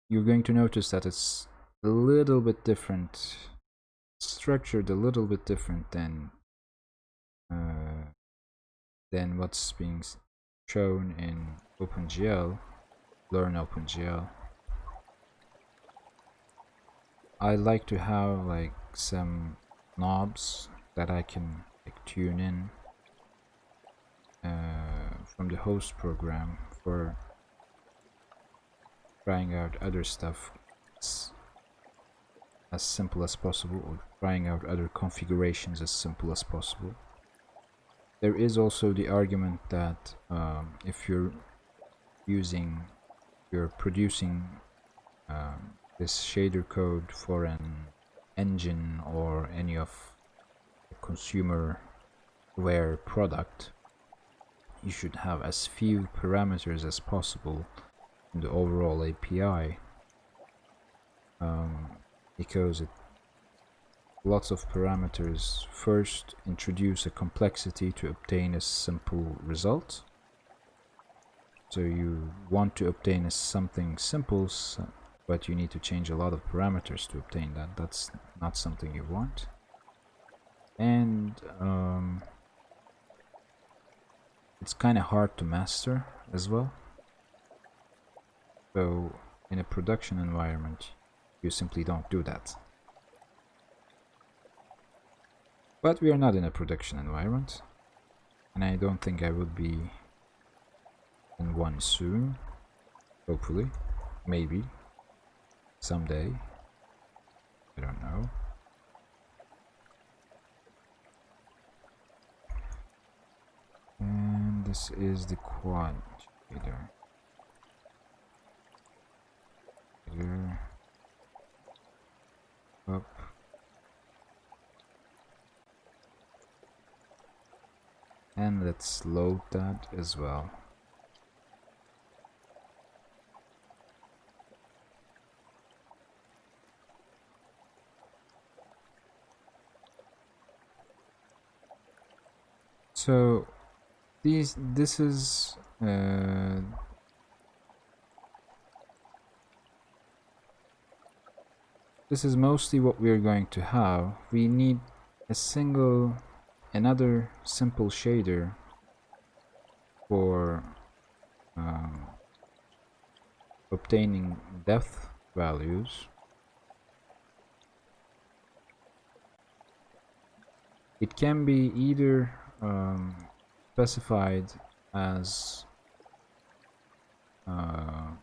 You're going to notice that it's a little bit different, structured a little bit different than what's being shown in OpenGL. Learn OpenGL. I like to have like some knobs that I can like tune in from the host program for trying out other stuff as simple as possible, or trying out other configurations as simple as possible. There is also the argument that if you're producing this shader code for an engine or any of the consumerware product, you should have as few parameters as possible in the overall API, because lots of parameters first introduce a complexity to obtain a simple result. So you want to obtain something simple, but you need to change a lot of parameters to obtain that. That's not something you want. And it's kind of hard to master as well. So in a production environment, you simply don't do that. But we are not in a production environment, and I don't think I would be in one soon. Hopefully, maybe someday, I don't know. And this is the quad shader. Up. And let's load that as well. So this is mostly what we're going to have. We need another simple shader for obtaining depth values. It can be either specified as a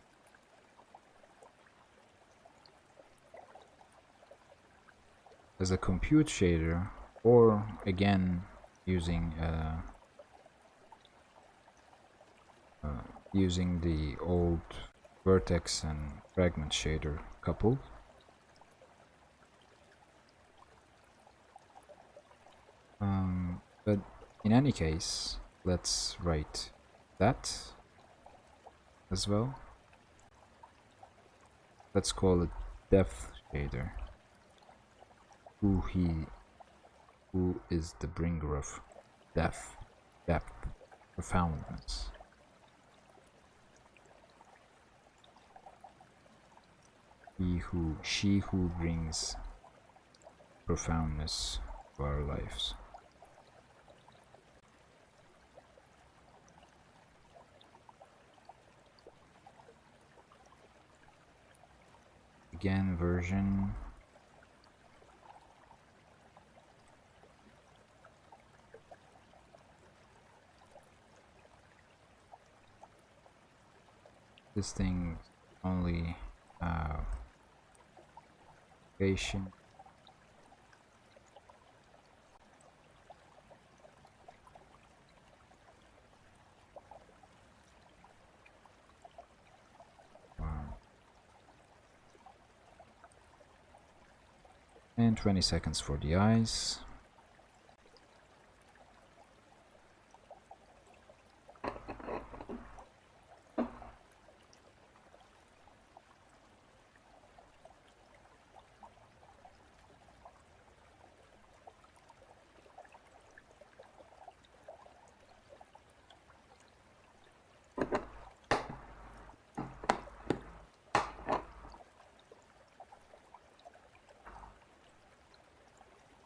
compute shader, or again using using the old vertex and fragment shader coupled. But in any case, let's write that as well. Let's call it depth shader. Who is the bringer of depth, profoundness. She who brings profoundness to our lives. Again, version. This thing only patient. And 20 seconds for the eyes.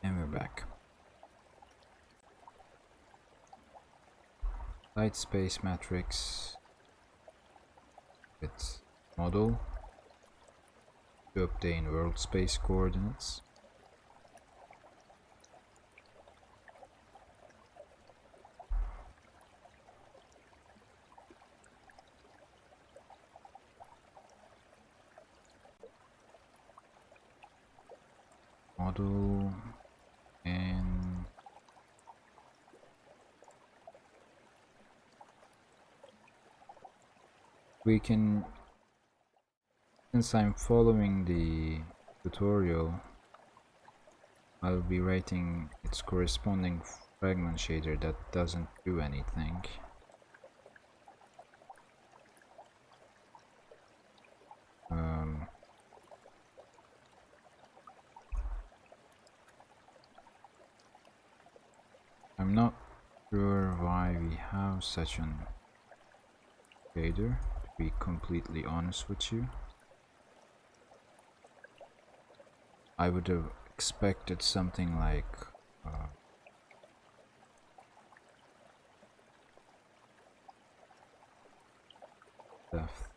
And we're back. Light space matrix with model to obtain world space coordinates. Model and we can, since I'm following the tutorial, I'll be writing its corresponding fragment shader that doesn't do anything. I'm not sure why we have such an shader, to be completely honest with you. I would have expected something like depth.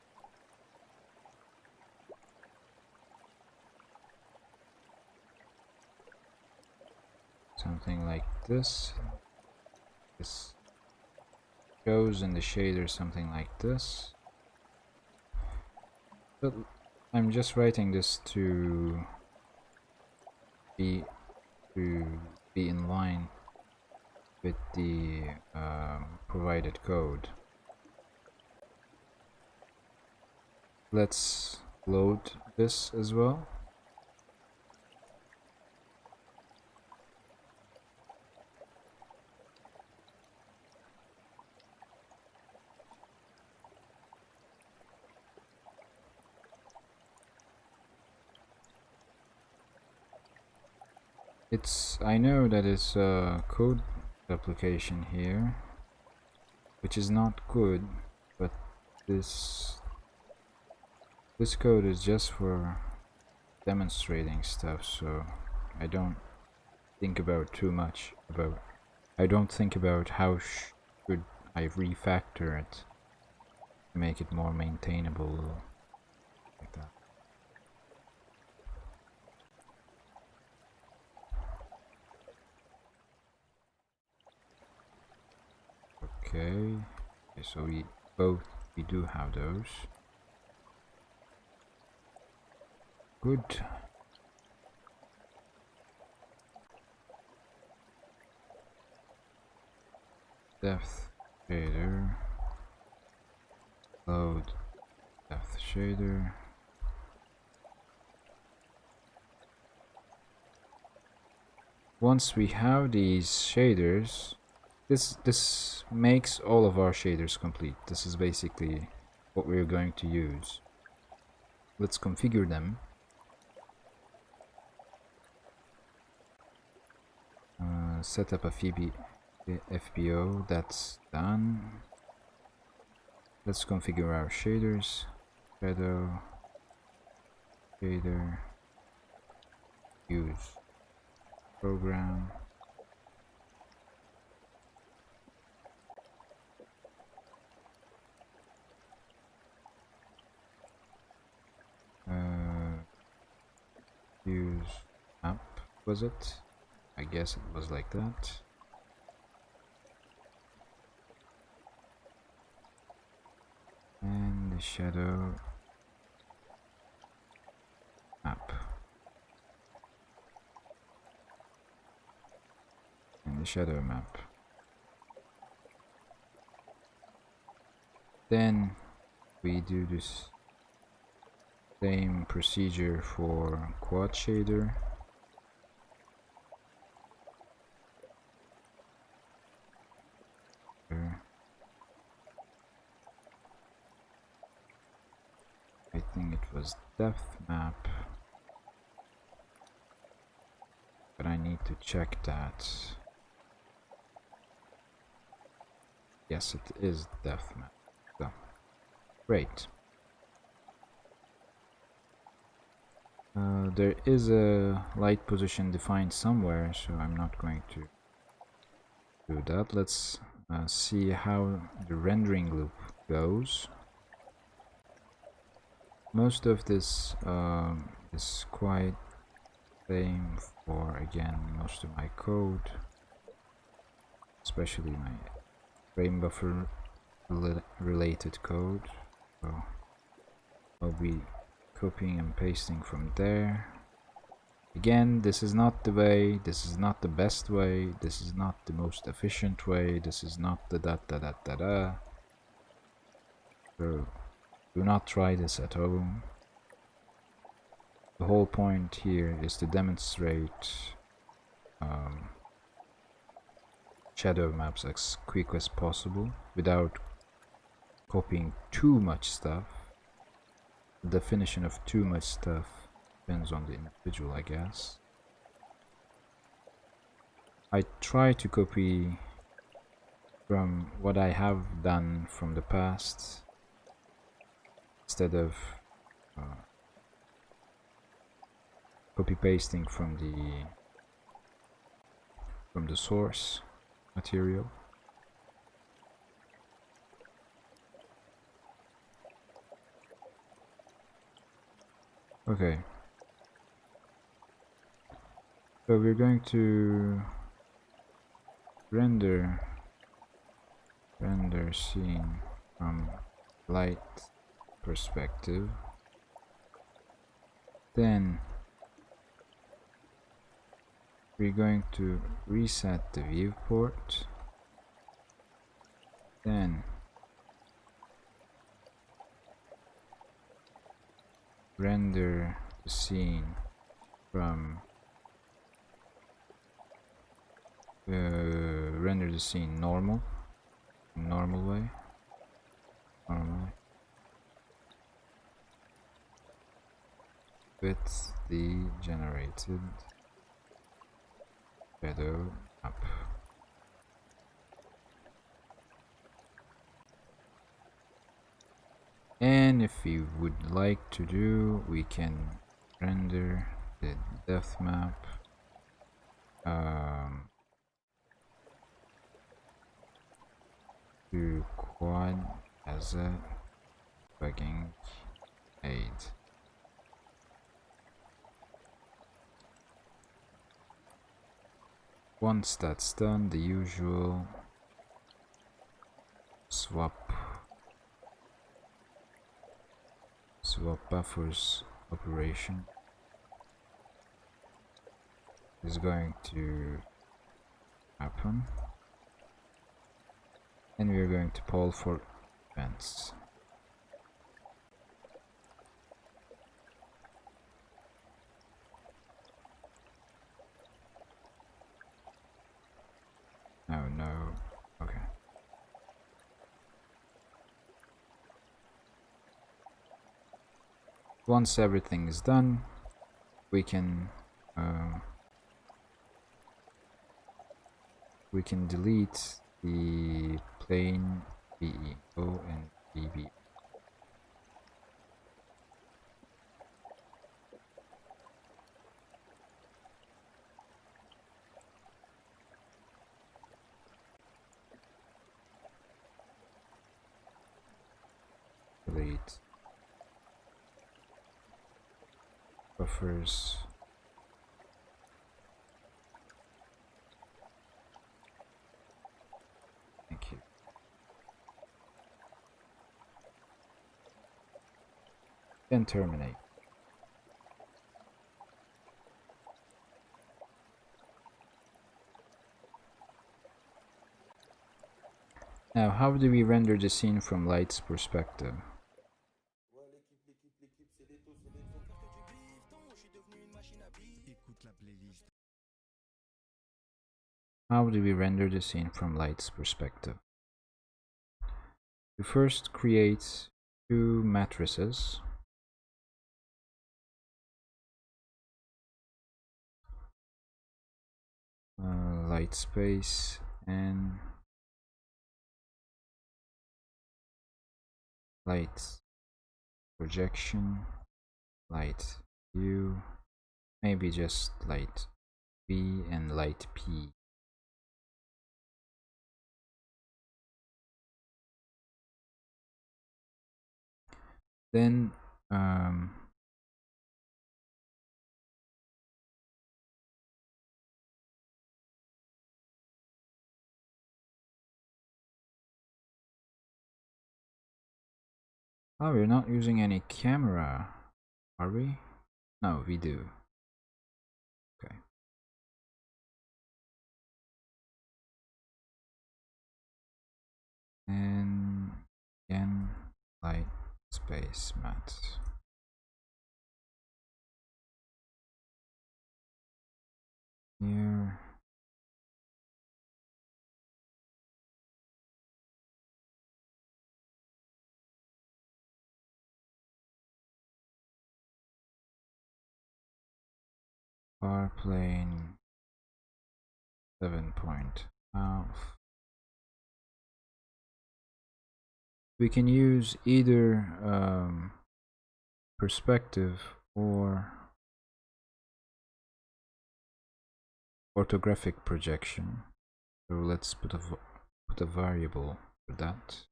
Something like this. This goes in the shader something like this. But I'm just writing this to be in line with the provided code. Let's load this as well. I know that it's a code application here, which is not good, but this code is just for demonstrating stuff, so I don't think about too much about. I don't think about how should I refactor it to make it more maintainable, like that. so we do have those. Good. Depth shader. Load depth shader. Once we have these shaders, this makes all of our shaders complete. This is basically what we're going to use. Let's configure them. Set up a FBO, that's done. Let's configure our shaders. Shadow, shader, use program. Use map, was it? I guess it was like that. And the shadow map. And the shadow map. Then we do this same procedure for quad shader. I think it was depth map, but I need to check that. Yes, it is depth map. So great. There is a light position defined somewhere, so I'm not going to do that. Let's see how the rendering loop goes. Most of this is quite same for, again, most of my code, especially my frame buffer related code. So I'll be copying and pasting from there. Again, this is not the way, this is not the best way, this is not the most efficient way, this is not the da. So do not try this at home. The whole point here is to demonstrate shadow maps as quick as possible without copying too much stuff. The definition of too much stuff depends on the individual, I guess. I try to copy from what I have done from the past instead of copy pasting from the source material. Okay, so we're going to render scene from light perspective. Then we're going to reset the viewport. Then render the scene from render the scene normal way. With the generated shadow map. And if we would like to do, we can render the depth map to quad as a plugin aid. Once that's done, the usual swap swap buffers operation is going to happen, and we are going to poll for events. No, okay. Once everything is done, we can delete the plain VEO and VB. Delete buffers. Thank you. Then terminate. Now, how do we render the scene from Light's perspective? How do we render the scene from Light's perspective? We first create two matrices. Light space and light projection, light view, maybe just light V and light P. Then oh, we're not using any camera, are we? No, we do. Okay. And again, light space mat. Here. Far plane 7.5. We can use either perspective or orthographic projection. So let's put a variable for that.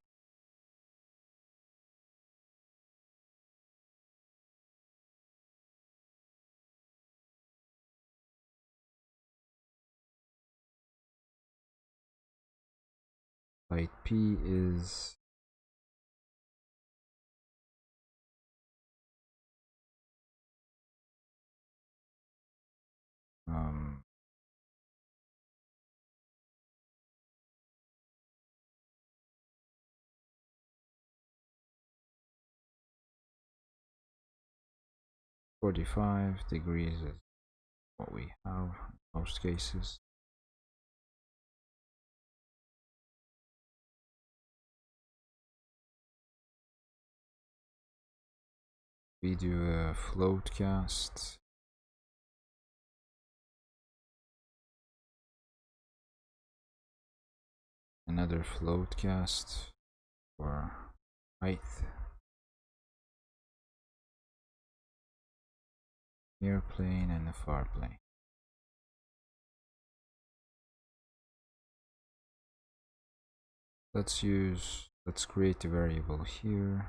Light P is um, (45°) is what we have in most cases. We do a float cast. Another float cast for height. Near plane and a far plane. Let's create a variable here.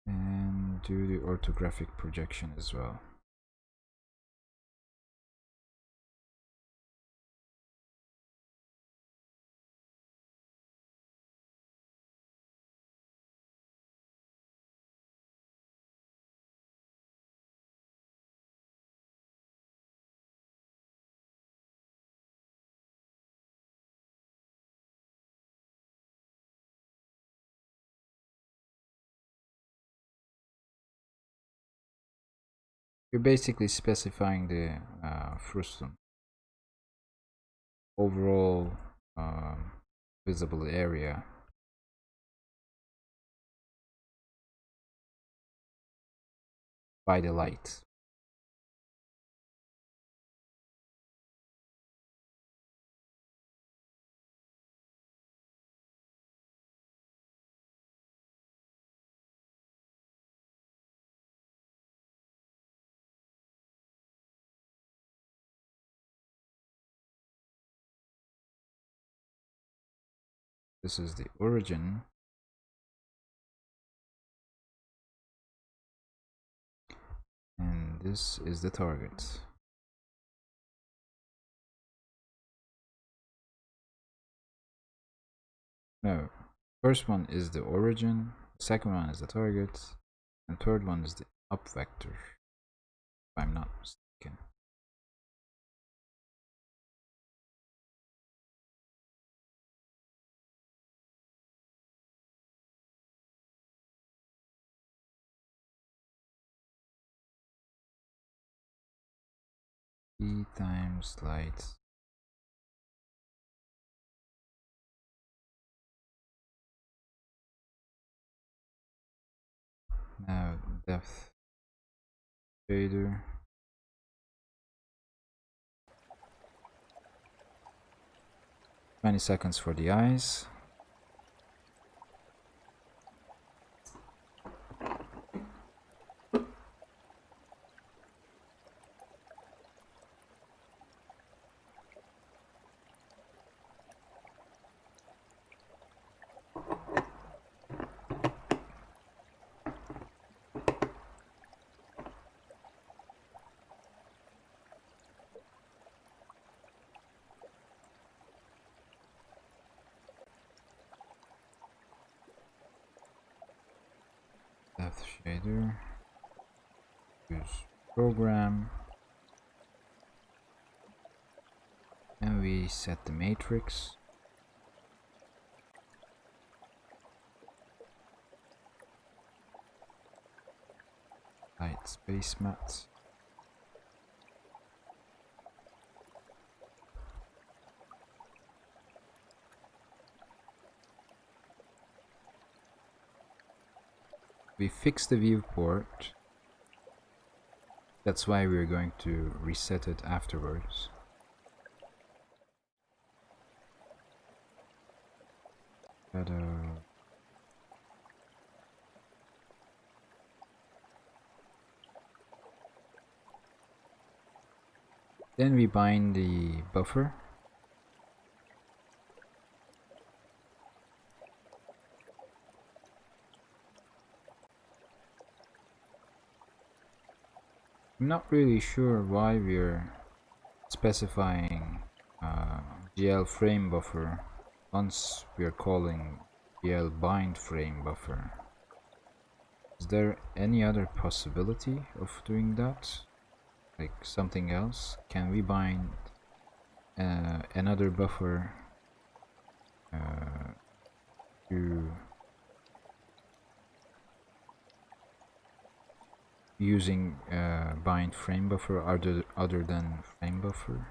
And do the orthographic projection as well. You're basically specifying the frustum, overall visible area. By the light. This is the origin. And this is the target. No, first one is the origin, second one is the target, and third one is the up vector, if I'm not mistaken. E times light now depth shader. $20 for the eyes. Depth shader, use program, and we set the matrix. Light space mat. We fix the viewport. That's why we're going to reset it afterwards. Then we bind the buffer. I'm not really sure why we're specifying GL frame buffer once we're calling GL bind frame buffer. Is there any other possibility of doing that? Like something else? Can we bind another buffer to using bind frame buffer other than frame buffer?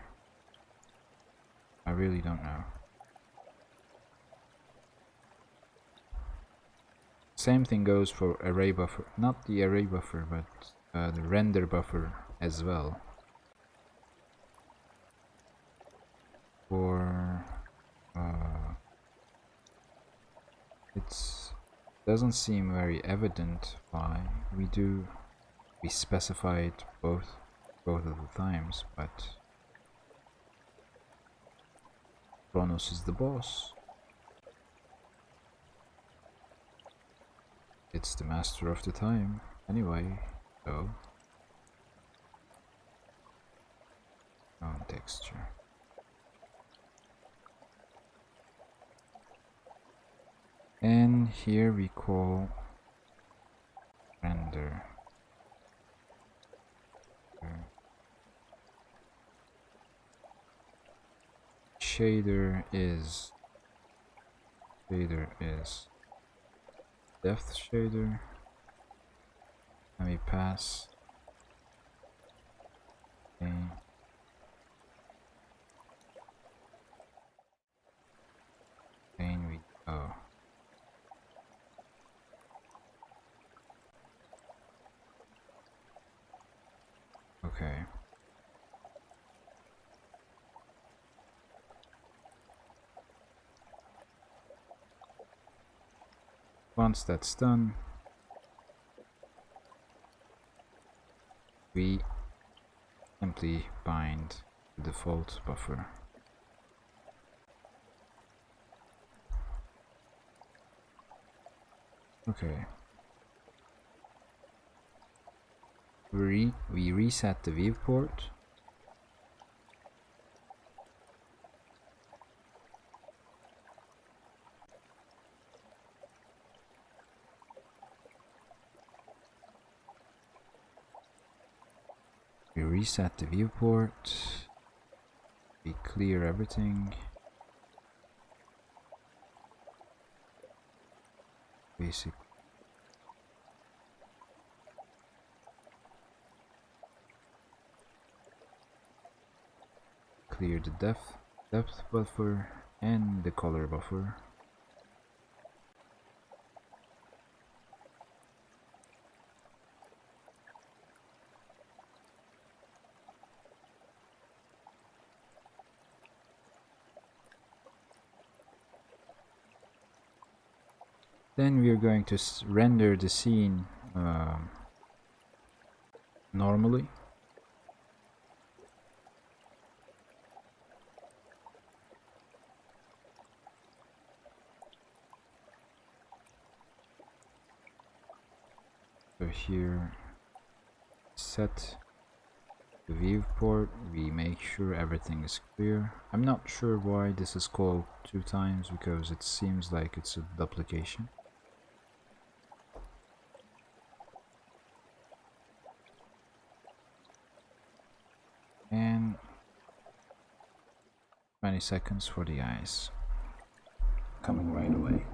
I really don't know. Same thing goes for array buffer, not the array buffer, but the render buffer as well. For it doesn't seem very evident why we specify it both of the times, but Kronos is the boss. It's the master of the time, anyway, so on texture. And here we call render. Shader is depth shader, and we pass a we okay. Once that's done, we simply bind the default buffer. Okay. We reset the viewport. We reset the viewport. We clear everything. Basic. Clear the depth buffer and the color buffer. Then we are going to render the scene normally. So here, set the viewport, we make sure everything is clear. I'm not sure why this is called 2 times, because it seems like it's a duplication. And 20 seconds for the eyes. Coming right away.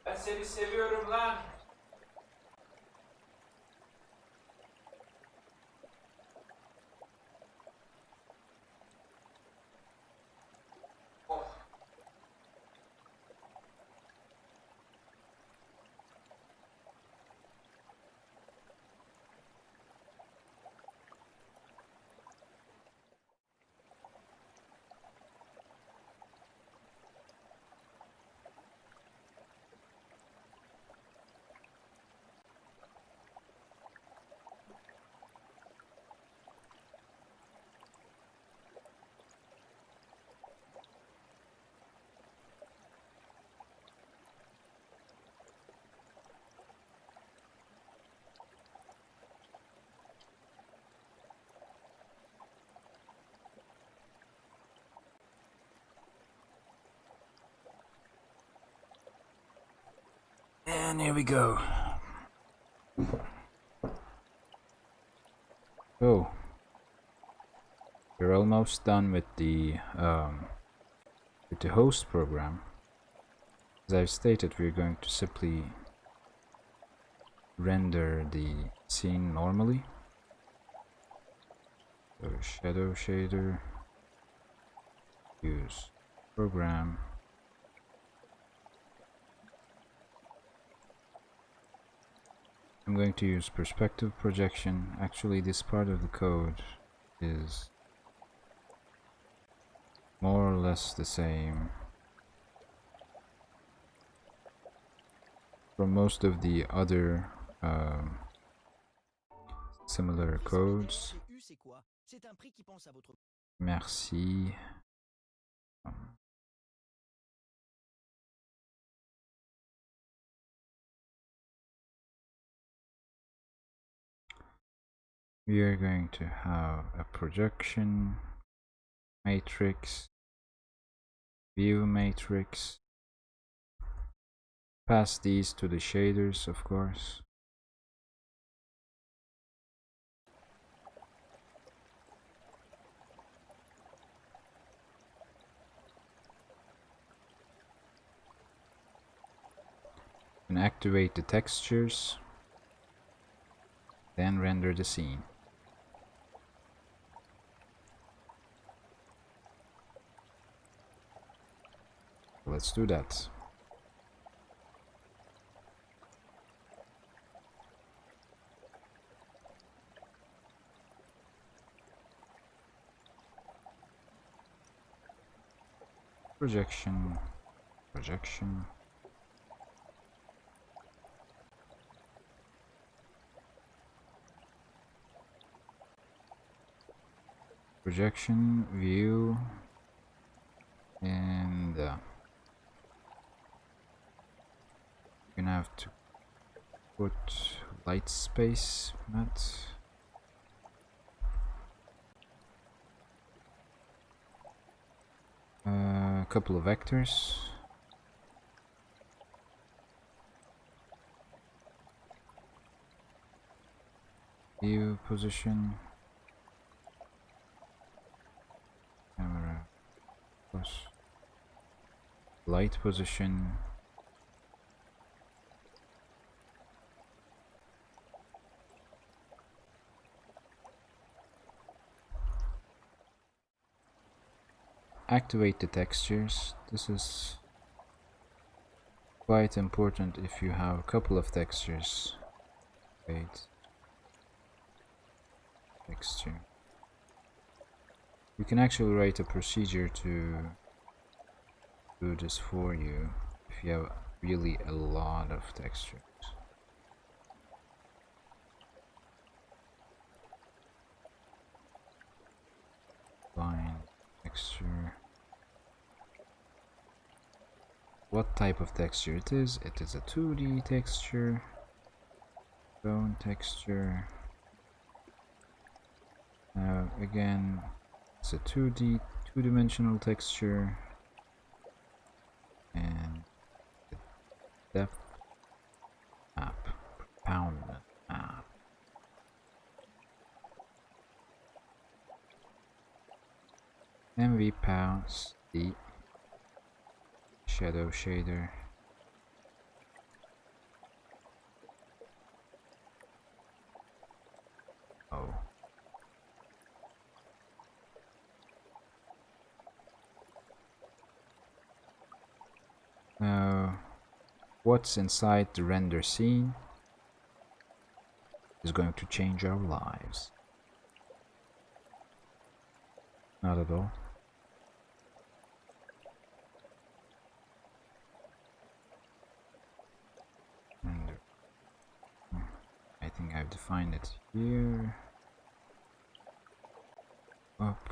Ben seni seviyorum lan. Oh. And here we go. So we're almost done with the host program. As I've stated, we're going to simply render the scene normally. So shadow shader, use program. I'm going to use perspective projection. Actually, this part of the code is more or less the same from most of the other similar codes. Merci. We are going to have a projection matrix, view matrix. Pass these to the shaders, of course. And activate the textures, then render the scene. Let's do that. Projection, projection. Projection, view, and you're gonna have to put light space matte. A couple of vectors. View position. Camera plus light position. Activate the textures. This is quite important if you have a couple of textures. Wait. Texture. You can actually write a procedure to do this for you if you have really a lot of textures. Line texture. What type of texture it is? It is a 2D texture. Stone texture. Now again, it's a 2D, two-dimensional texture, and the depth map, propoundment map. And we pass the shadow shader. Oh. Now, what's inside the render scene is going to change our lives. Not at all. Render. I think I've defined it here. Up.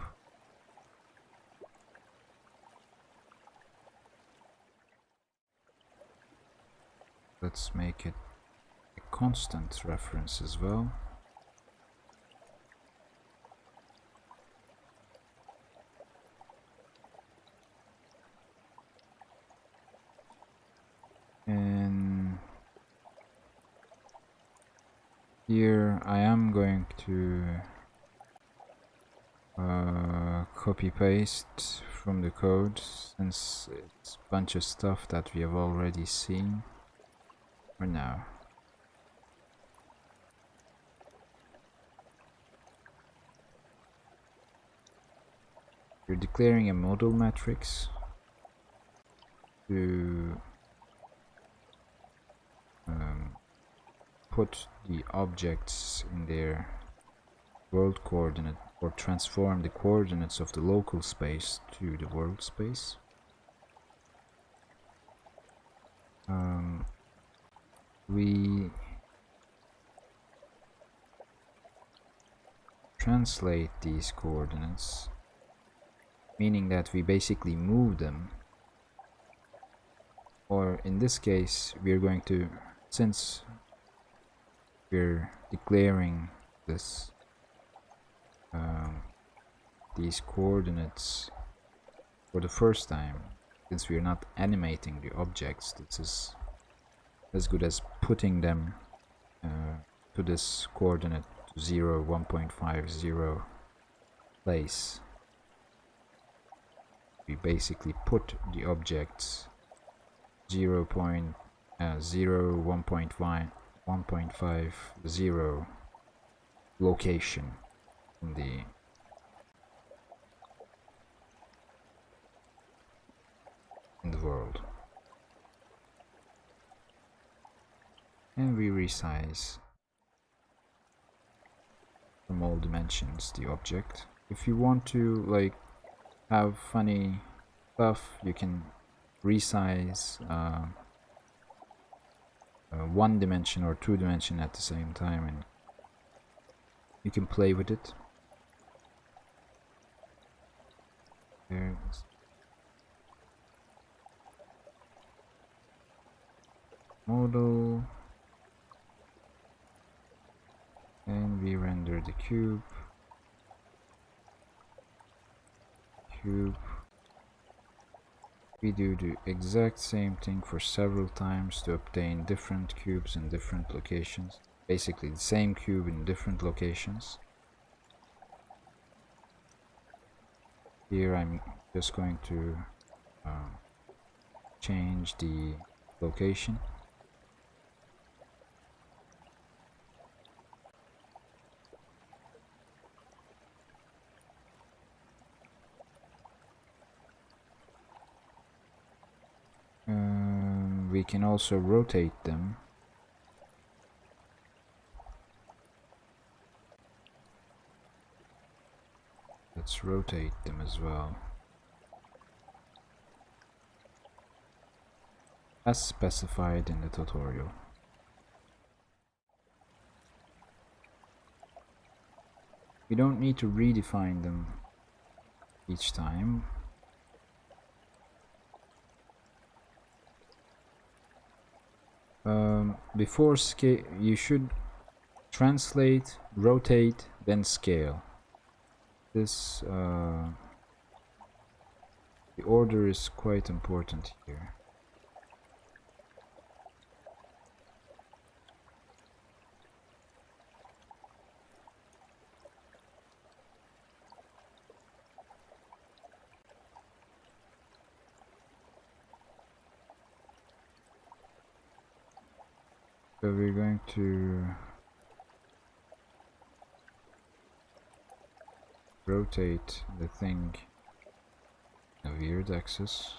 Let's make it a constant reference as well. And here I am going to copy paste from the code since it's a bunch of stuff that we have already seen for now. We're declaring a model matrix to put the objects in their world coordinate, or transform the coordinates of the local space to the world space. We translate these coordinates, meaning that we basically move them, or in this case we are going to, since we're declaring this these coordinates for the first time, since we are not animating the objects, this is as good as putting them to this coordinate 0, 1.50 place. We basically put the objects 0, 1.50 location in the world, and we resize from all dimensions the object. If you want to like have funny stuff, you can resize 1 dimension or 2 dimension at the same time, and you can play with it. There's model, and we render the cube. We do the exact same thing for several times to obtain different cubes in different locations. Basically the same cube in different locations. Here I'm just going to change the location. We can also rotate them. Let's rotate them as well, as specified in the tutorial. We don't need to redefine them each time. Before scale, you should translate, rotate, then scale. This the order is quite important here. So we're going to rotate the thing in a weird axis.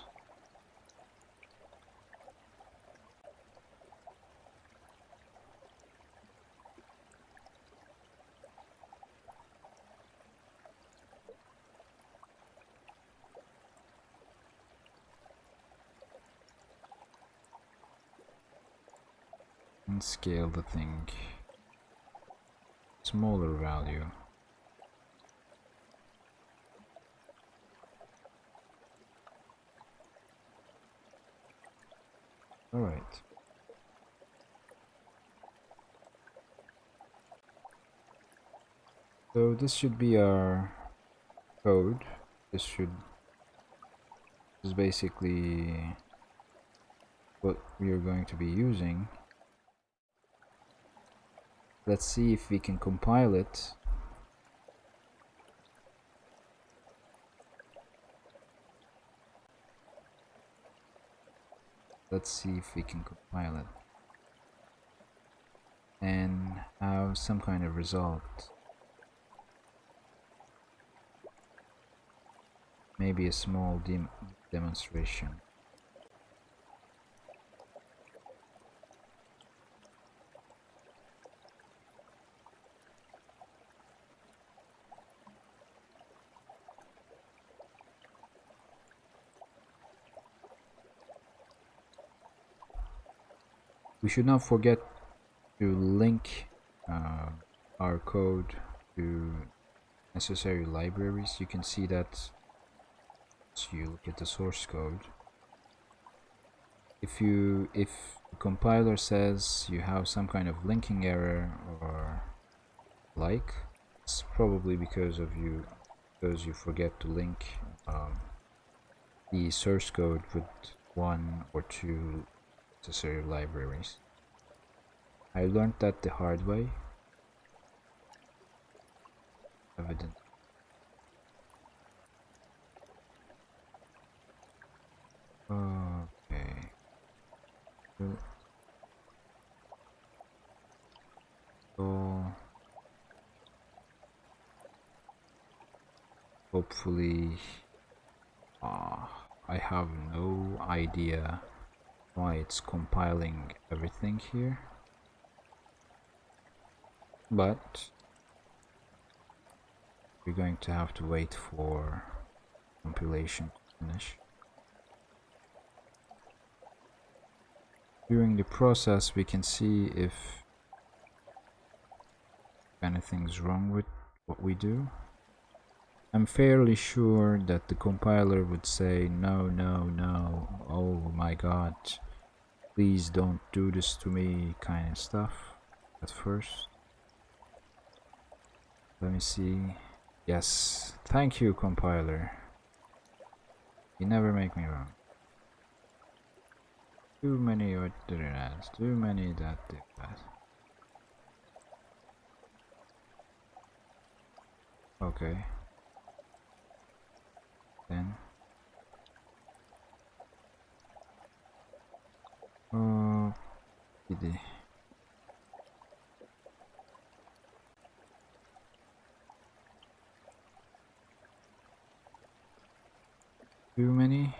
And scale the thing smaller value. All right. So this should be our code. This is basically what we are going to be using. Let's see if we can compile it. let's see if we can compile it and have some kind of result. Maybe a small demonstration. We should not forget to link our code to necessary libraries. You can see that as you look at the source code. If the compiler says you have some kind of linking error or like, it's probably because you forget to link the source code with one or two necessary libraries. I learned that the hard way. Evident. Okay. So hopefully, I have no idea why it's compiling everything here, but we're going to have to wait for compilation to finish. During the process, we can see if anything's wrong with what we do. I'm fairly sure that the compiler would say no, no, no, oh my god, please don't do this to me kind of stuff at first. Let me see. Yes, thank you, compiler. You never make me wrong. Too many what did it ask? Too many that did that. Okay. Then. Oh, did too many?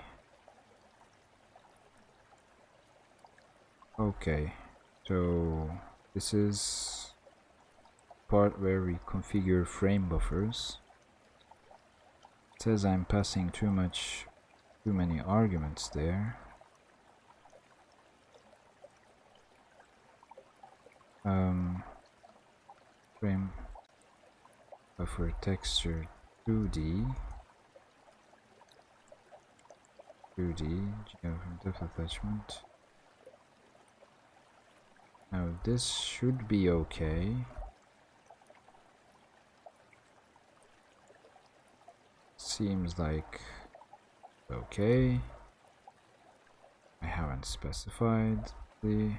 Okay, so this is part where we configure frame buffers. It says I'm passing too many arguments there. Frame buffer texture 2D depth attachment. Now this should be okay. Seems like okay. I haven't specified the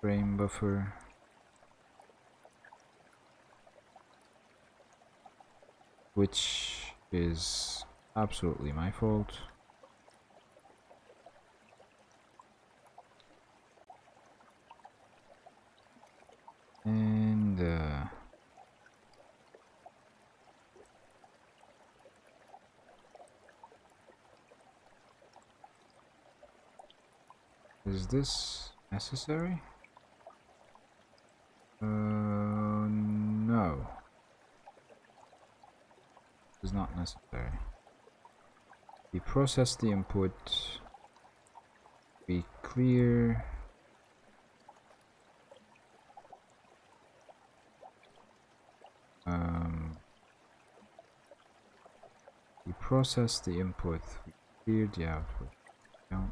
frame buffer. Which is absolutely my fault. And is this necessary? No. It's not necessary. We process the input. We clear. We process the input. We clear the output. We don't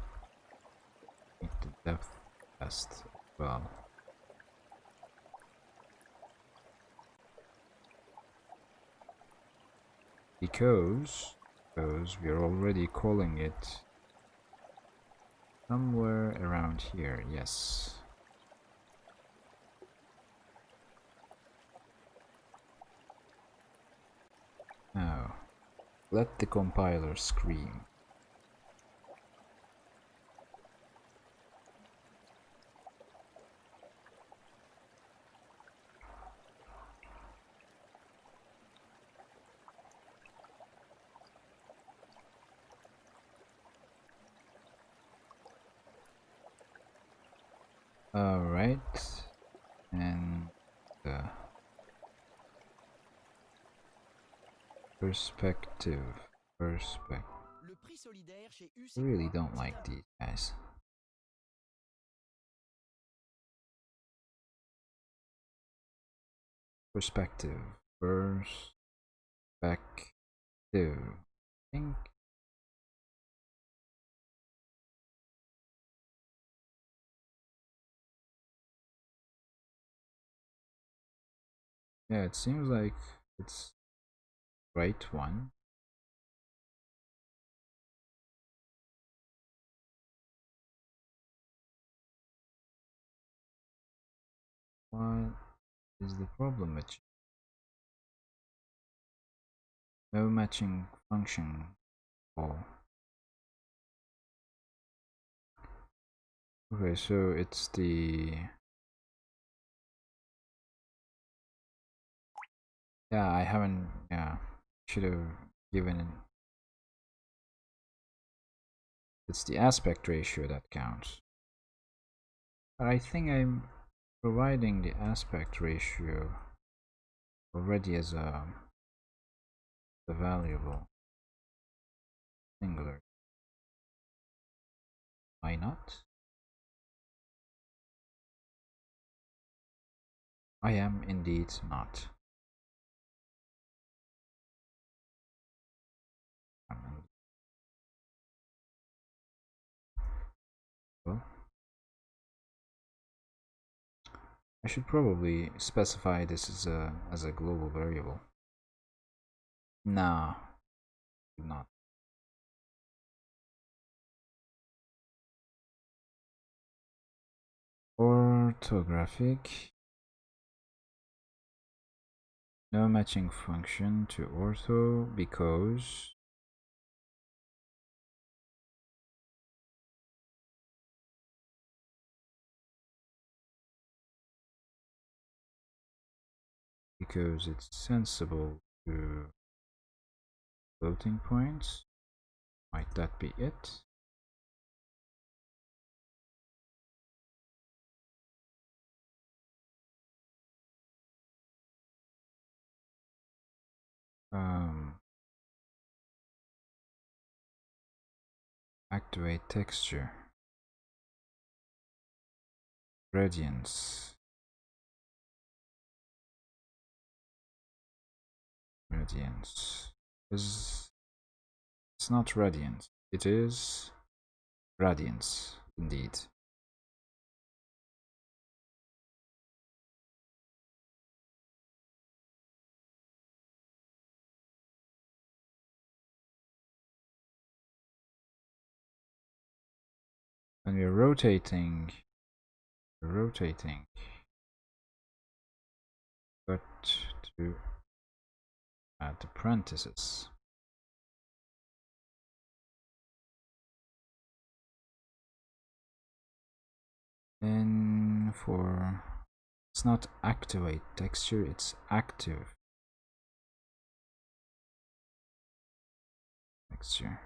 need the depth test as well. Because we are already calling it somewhere around here, yes. Now, let the compiler scream. Alright, and perspective. Le prix solidaire chez U, I c'est really quoi? don't C'est like un- these guys. Perspective. I think. Yeah, it seems like it's right one. What is the problem with you? No matching function. Oh. Okay, so it's the... Yeah, I haven't... Yeah, should have given it. It's the aspect ratio that counts. But I think I'm providing the aspect ratio already as a variable singular. Why not? I am indeed not. Well, I should probably specify this as a global variable. Nah, not. Orthographic. No matching function to ortho because it's sensible to floating points. Might that be it? Activate texture. Gradients. It's not radiant. It is gradients indeed. When we're rotating, but to add the parentheses. And for it's not activate texture, it's active texture.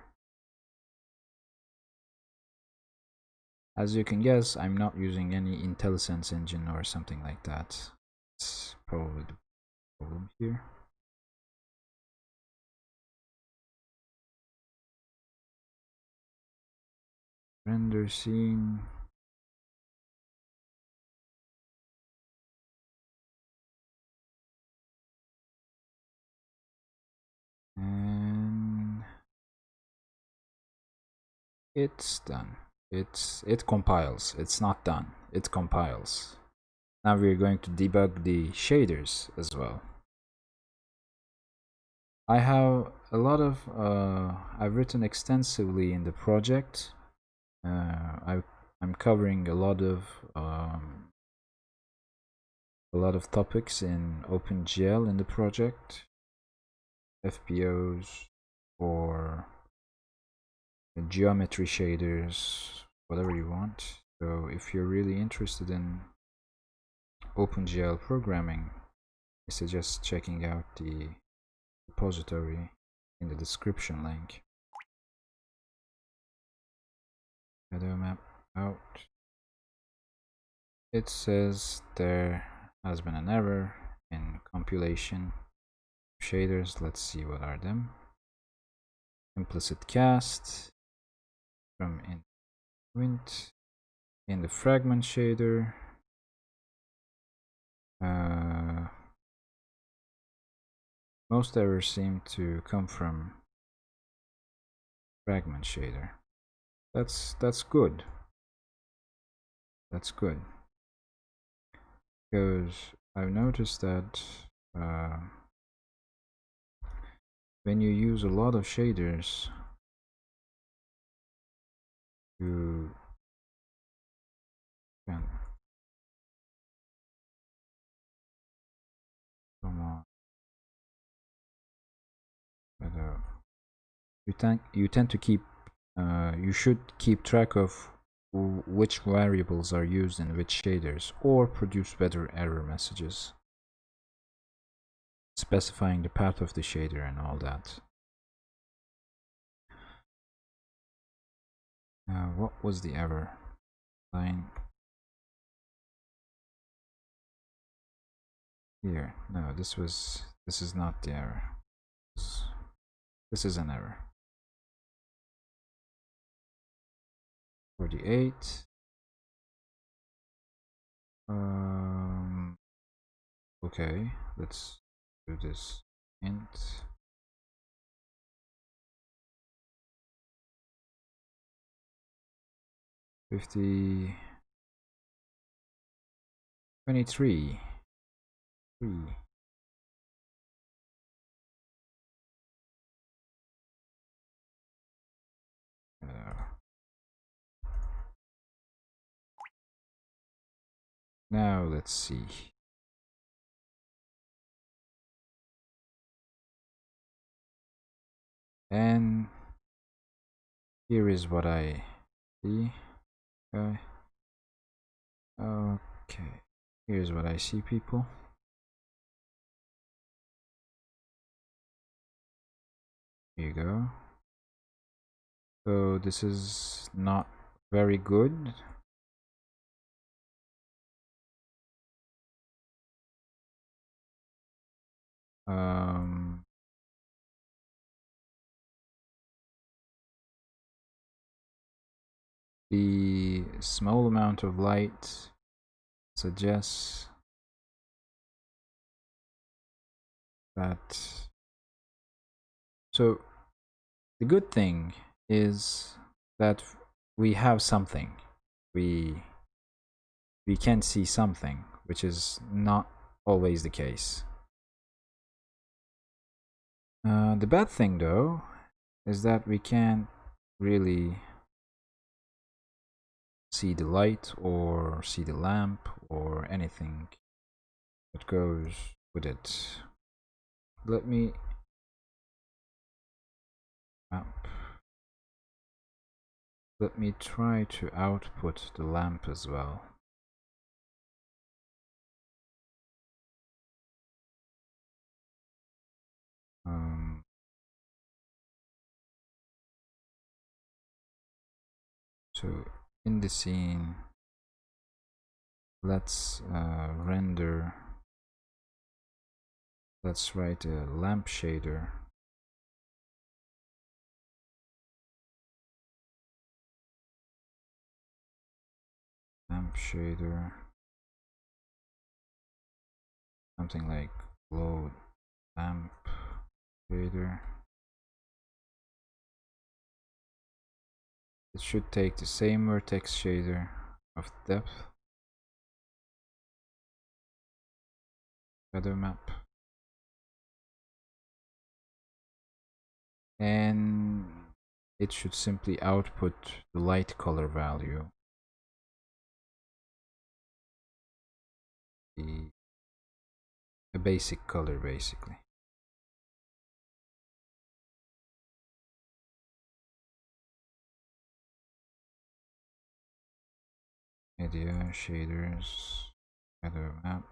As you can guess, I'm not using any IntelliSense engine or something like that. It's probably the problem here. Render scene. And it's done. It compiles. It's not done. It compiles. Now we're going to debug the shaders as well. I have a lot of I've written extensively in the project. I'm covering a lot of topics in OpenGL in the project, FBOs or geometry shaders, whatever you want. So if you're really interested in OpenGL programming, I suggest checking out the repository in the description link. Shadow map out. it says there has been an error in compilation shaders. Let's see what are them. Implicit cast from int in the fragment shader. Most errors seem to come from fragment shader. That's good. That's good. Because I've noticed that when you use a lot of shaders, you can come on. You tend to keep. You should keep track of which variables are used in which shaders, or produce better error messages specifying the path of the shader and all that. What was the error? Line here. No, this is not the error. This is an error. 48. Okay, let's do this int. $50 23 3. Now let's see. And here is what I see. Okay. Here's what I see, people. Here you go. So this is not very good. The small amount of light suggests that. So the good thing is that we have something. We can see something, which is not always the case. The bad thing, though, is that we can't really see the light or see the lamp or anything that goes with it. Let me try to output the lamp as well. So in the scene, let's render. Let's write a lamp shader. Lamp shader. Something like load lamp shader. It should take the same vertex shader of depth. Shadow map. And it should simply output the light color value. A basic color, basically. Media, shaders, shadow map.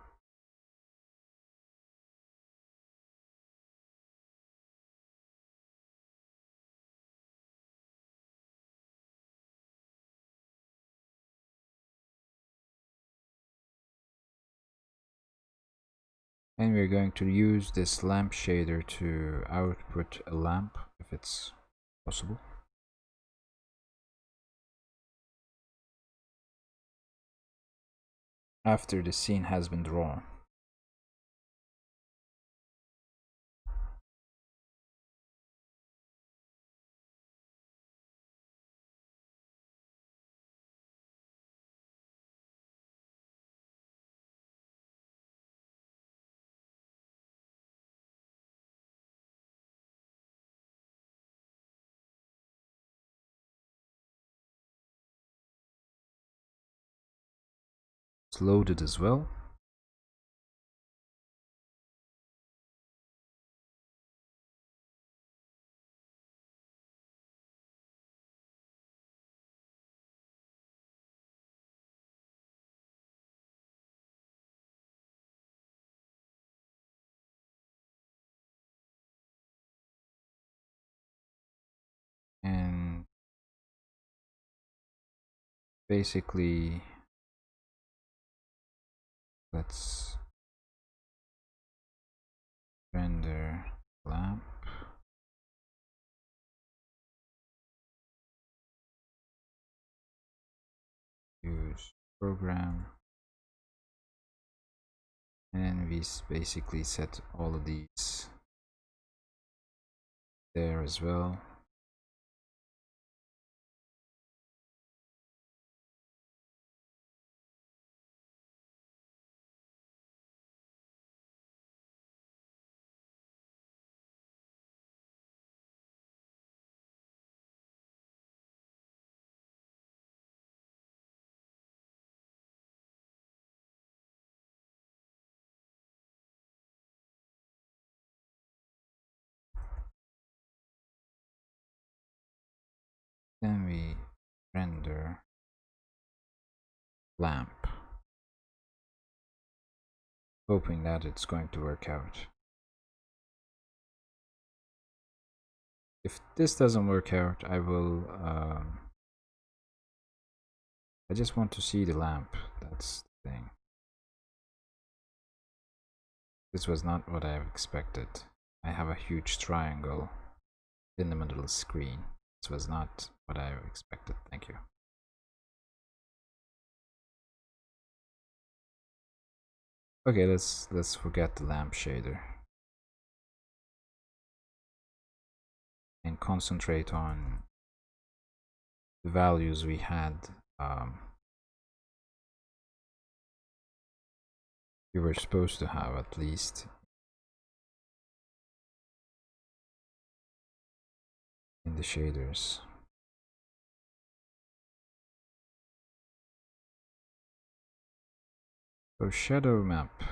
And we're going to use this lamp shader to output a lamp if it's possible. After the scene has been drawn. It's loaded as well. And basically, let's render lamp. Use program. And we basically set all of these there as well. Then we render lamp, hoping that it's going to work out. If this doesn't work out, I will I just want to see the lamp. That's the thing. This was not what I expected. I have a huge triangle in the middle of the screen. This was not what I expected. Thank you. Okay, let's forget the lamp shader and concentrate on the values we had. We were supposed to have at least in the shaders. So shadow map.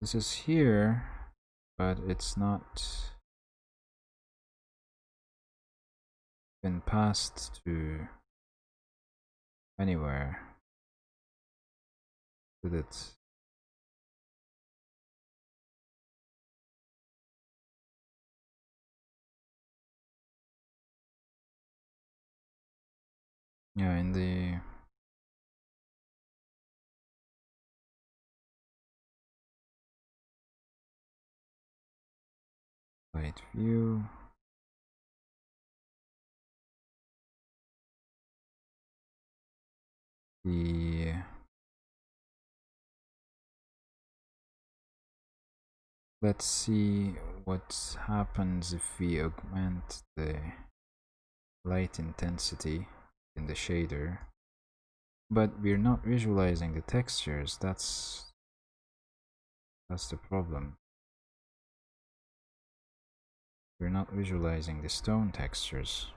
This is here, but it's not been passed to anywhere. Did it? Yeah, in the light view. Let's see what happens if we augment the light intensity in the shader, but we're not visualizing the textures. That's the problem. We're not visualizing the stone textures.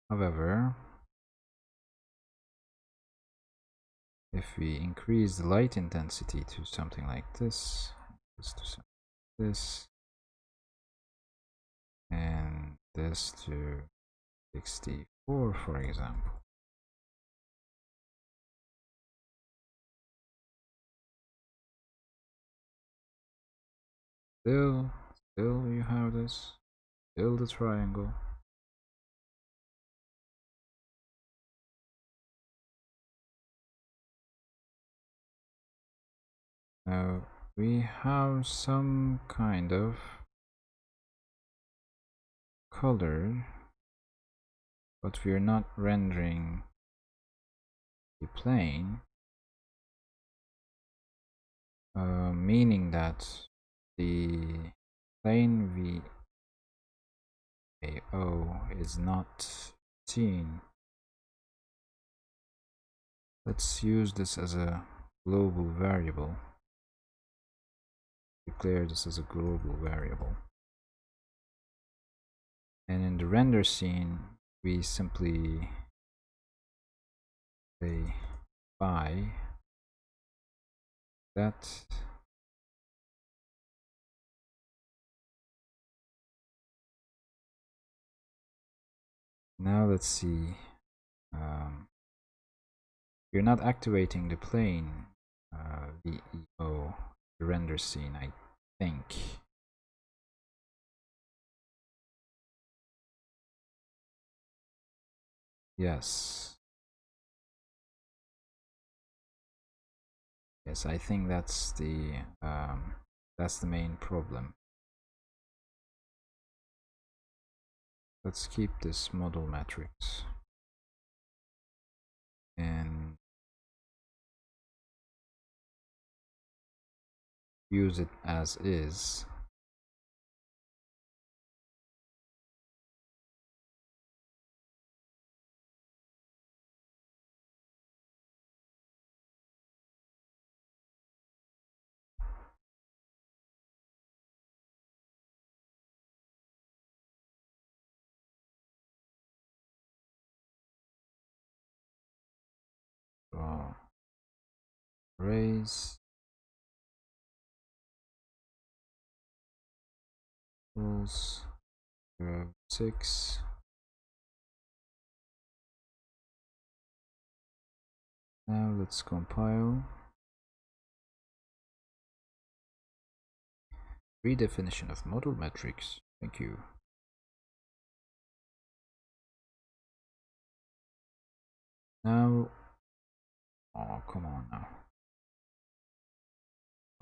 However, if we increase the light intensity to something like this, and this to 64, for example, still you have this. build a triangle. Now we have some kind of color, but we're not rendering the plane, meaning that the plane VAO is not seen. Let's use this as a global variable. Declare this as a global variable. And in the render scene, we simply say by that now let's see, we're not activating the plane VEO, the render scene, I think. Yes, I think that's the main problem. Let's keep this model matrix and use it as is. Draw arrays, equals 0.6. Now let's compile. Redefinition of model metrics. Thank you. Now, oh, come on now.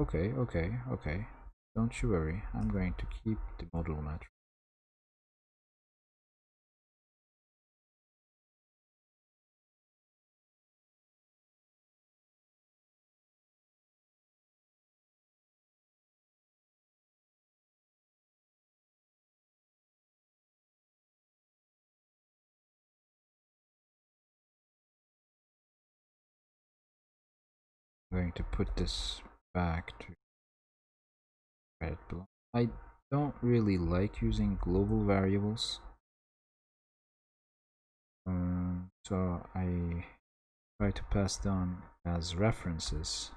Okay. Don't you worry. I'm going to keep the model metric. I'm going to put this back to where it belongs. I don't really like using global variables, so I try to pass them as references.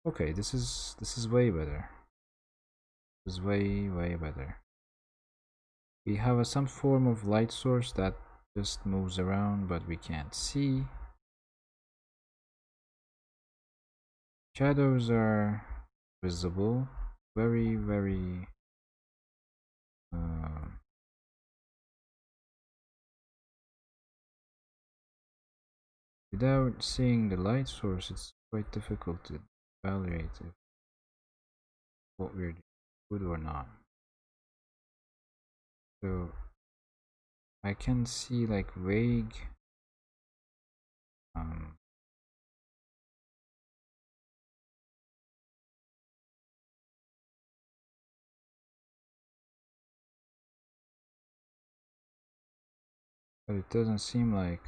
Okay, this is way better. This is way better. We have some form of light source that just moves around, but we can't see. Shadows are visible, very without seeing the light source, it's quite difficult to evaluate if what we're doing is good or not. So I can see like vague but it doesn't seem like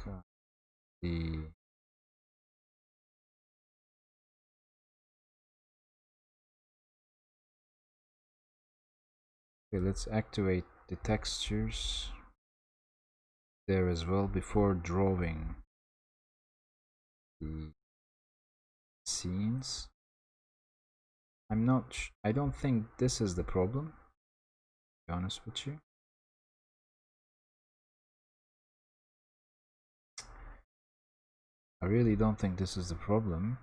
the okay, let's activate the textures there as well before drawing the scenes. I don't think this is the problem, to be honest with you. I really don't think this is the problem.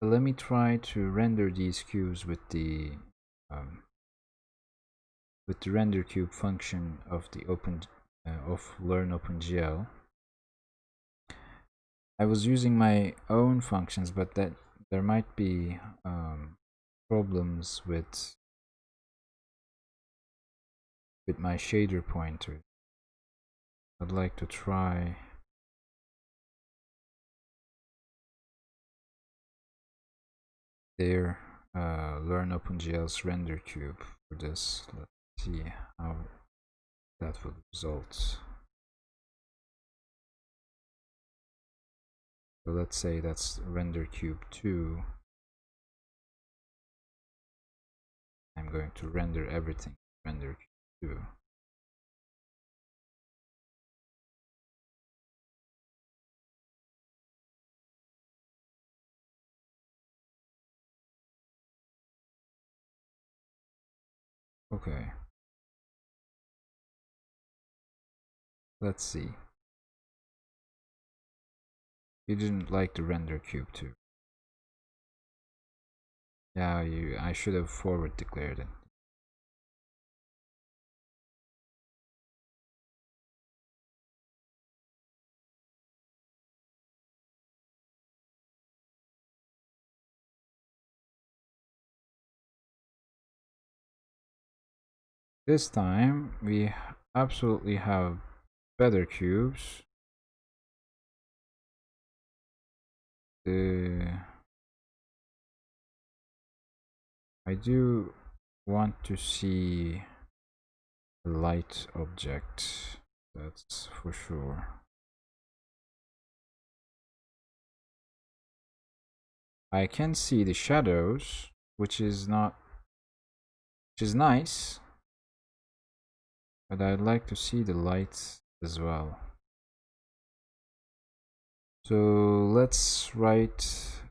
But let me try to render these cues with the with the render cube function of the learn OpenGL. I was using my own functions, but that there might be problems with my shader pointer. I'd like to try their learn OpenGL's render cube for this. Let's see how that will result. So let's say that's render cube 2. I'm going to render everything render cube 2. Okay. Let's see. You didn't like the render cube 2. Yeah, I should have forward declared it. This time we absolutely have better cubes. I do want to see a light object, that's for sure. I can see the shadows, which is nice, but I'd like to see the lights as well. So let's write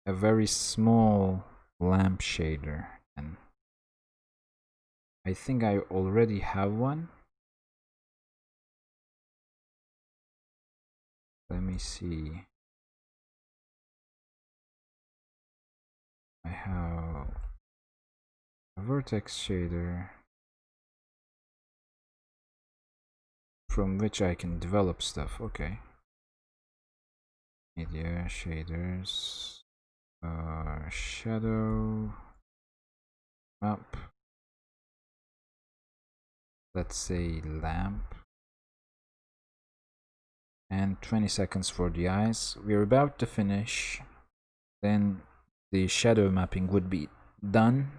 a very small lamp shader, and I think I already have one. Let me see. I have a vertex shader from which I can develop stuff. Okay. Media shaders, shadow map. Let's say lamp, and 20 seconds for the eyes. We're about to finish. Then the shadow mapping would be done.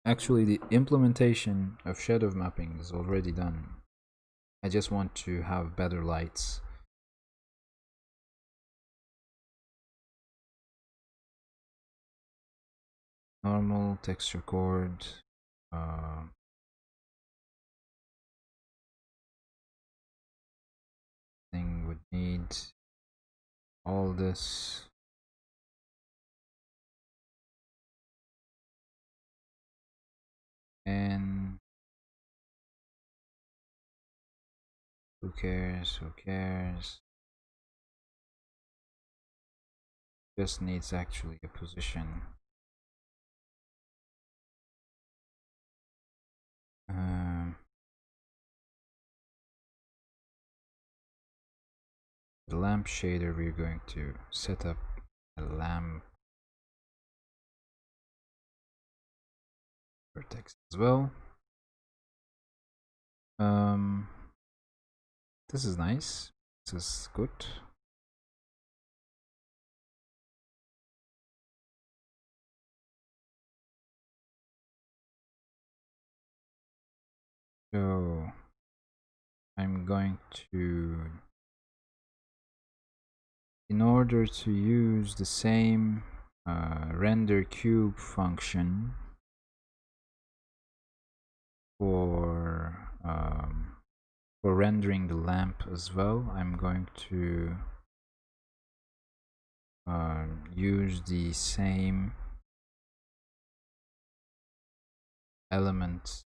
Actually, the implementation of shadow mapping is already done. I just want to have better lights. Normal texture chord. Thing would need all this. And who cares? Who cares? Just needs actually a position. The lamp shader, we're going to set up a lamp vertex as well. This is nice. This is good. So I'm going to, in order to use the same render cube function for rendering the lamp as well, I'm going to use the same element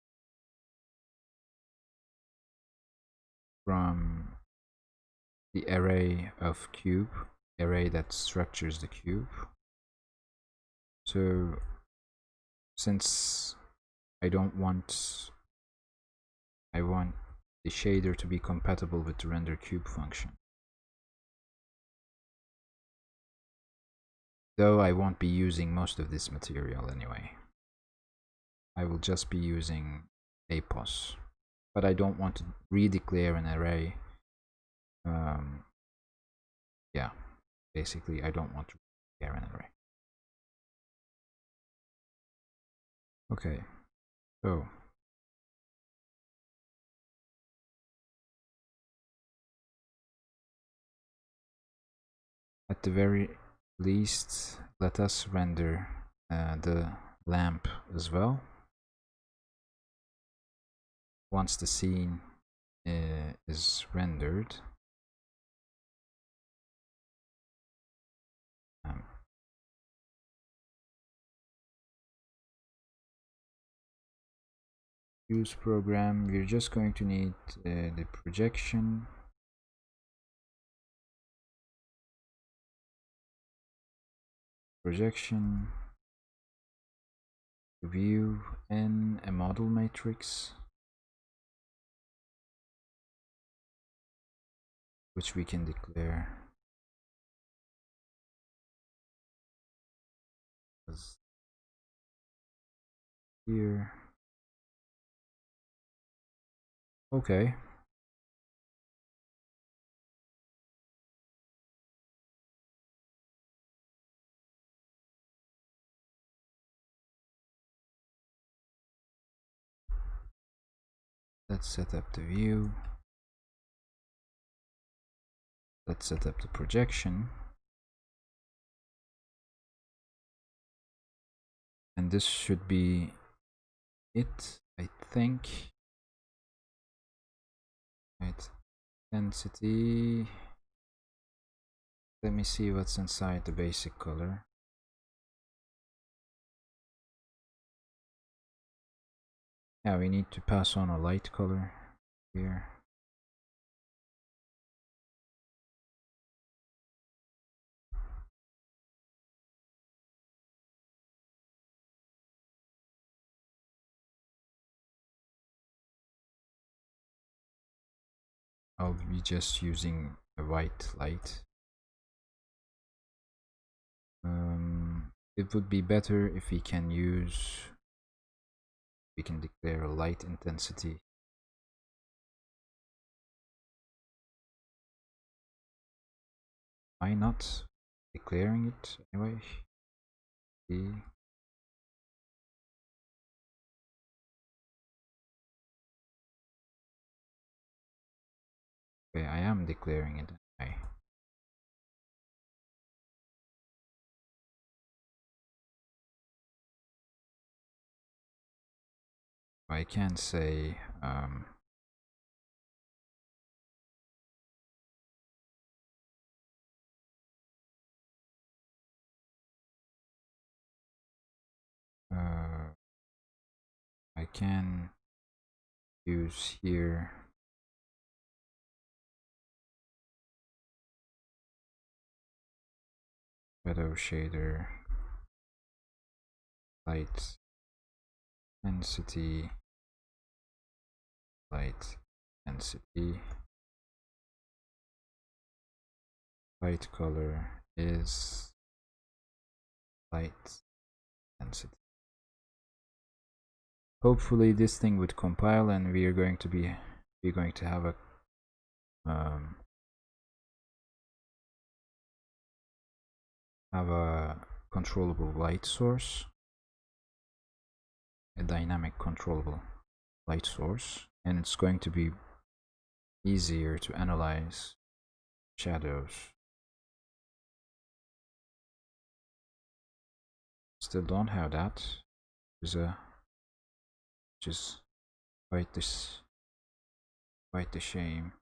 from the array of cube, array that structures the cube. So since I want the shader to be compatible with the render cube function, though I won't be using most of this material anyway. I will just be using APOS, but I don't want to redeclare an array. Yeah, basically I don't want to redeclare an array. Okay, so at the very least, let us render the lamp as well. Once the scene is rendered, use program, we're just going to need the projection, view, and a model matrix, which we can declare as here. Okay. Let's set up the view. Let's set up the projection. And this should be it, I think. Right. Density. Let me see what's inside the basic color. Yeah, we need to pass on a light color here. I'll be just using a white light. It would be better if we can declare a light intensity. Why not declaring it anyway? Okay, I am declaring it anyway. I can say I can use here shadow shader, light density, light density, light color is light density. Hopefully this thing would compile and we're going to have a controllable light source, a dynamic controllable light source, and it's going to be easier to analyze shadows. Still don't have that, which is quite the shame.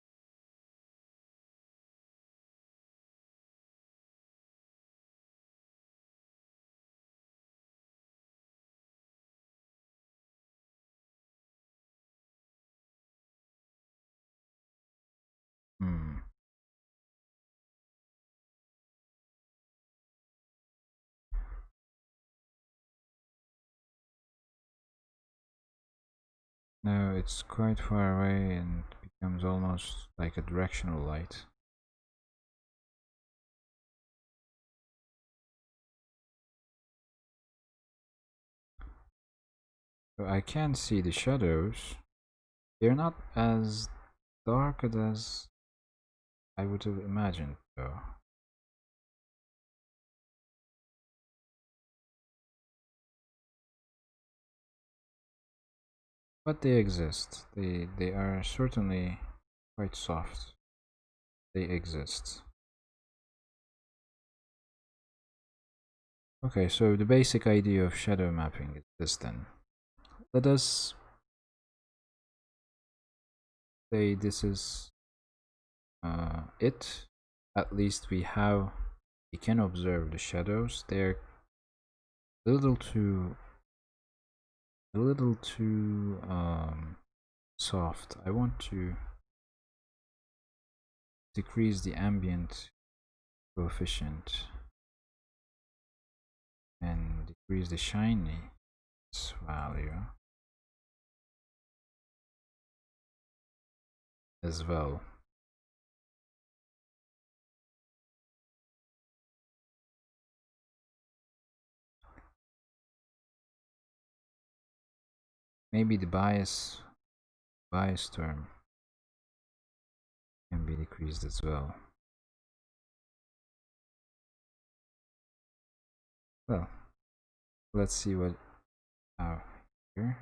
No, it's quite far away and becomes almost like a directional light. So I can see the shadows. They're not as dark as I would have imagined though. But they exist. They are certainly quite soft. They exist. Okay, so the basic idea of shadow mapping is this then. Let us say this is it. At least we can observe the shadows. They're a little too soft. I want to decrease the ambient coefficient and decrease the shiny value as well. Maybe the bias term can be decreased as well. Well, let's see what here.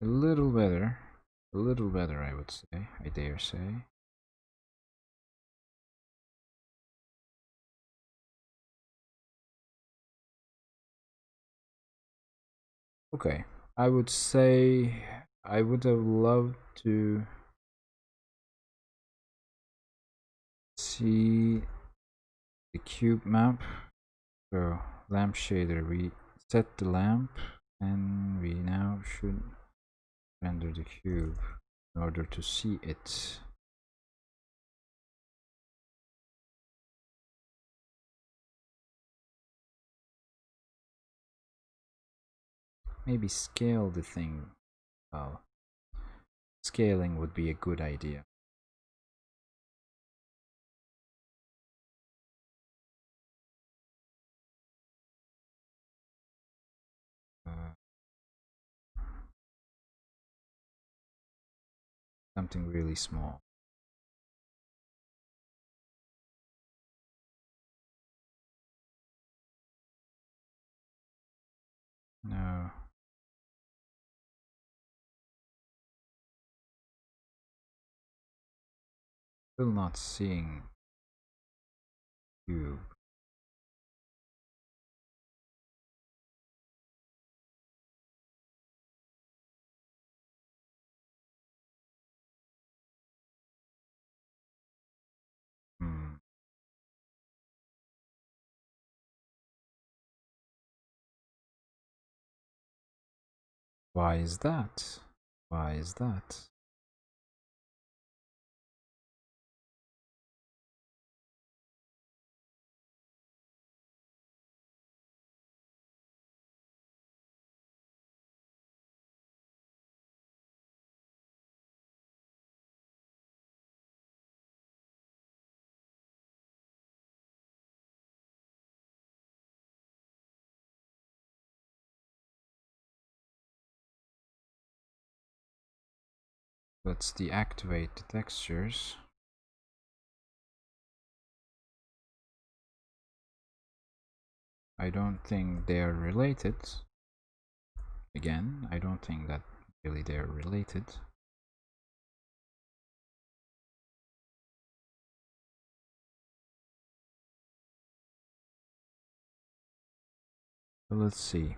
A little better I would say, I dare say. Okay, I would say I would have loved to see the cube map. So lamp shader, we set the lamp and we now should render the cube in order to see it. Maybe scale the thing. Well, scaling would be a good idea. Something really small. No. Still not seeing cube. Hmm. Why is that? Why is that? Let's deactivate the textures. I don't think they are related. Again, I don't think that really they're related. So let's see.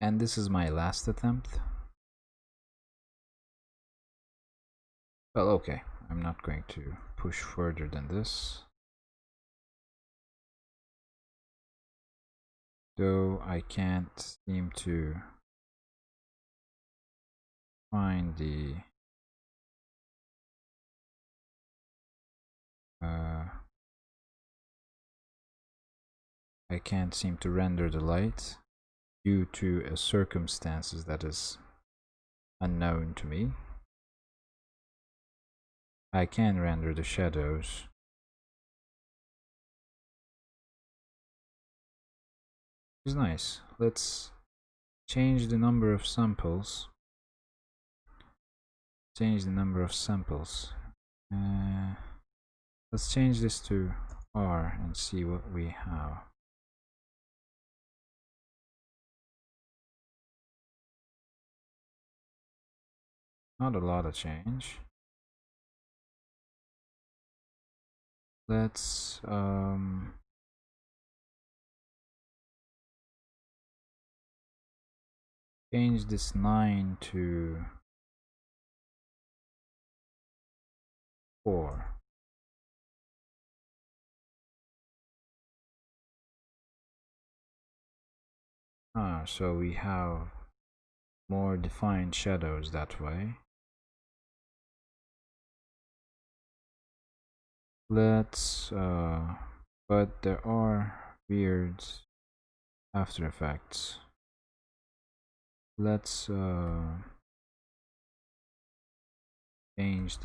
And this is my last attempt. Well, okay, I'm not going to push further than this. Though I can't seem to find the I can't seem to render the light due to a circumstances that is unknown to me. I can render the shadows. It's nice. Let's change the number of samples. Let's change this to R and see what we have. Not a lot of change. Let's change this 9 to 4. So we have more defined shadows that way. Let's but there are weird after effects. Let's change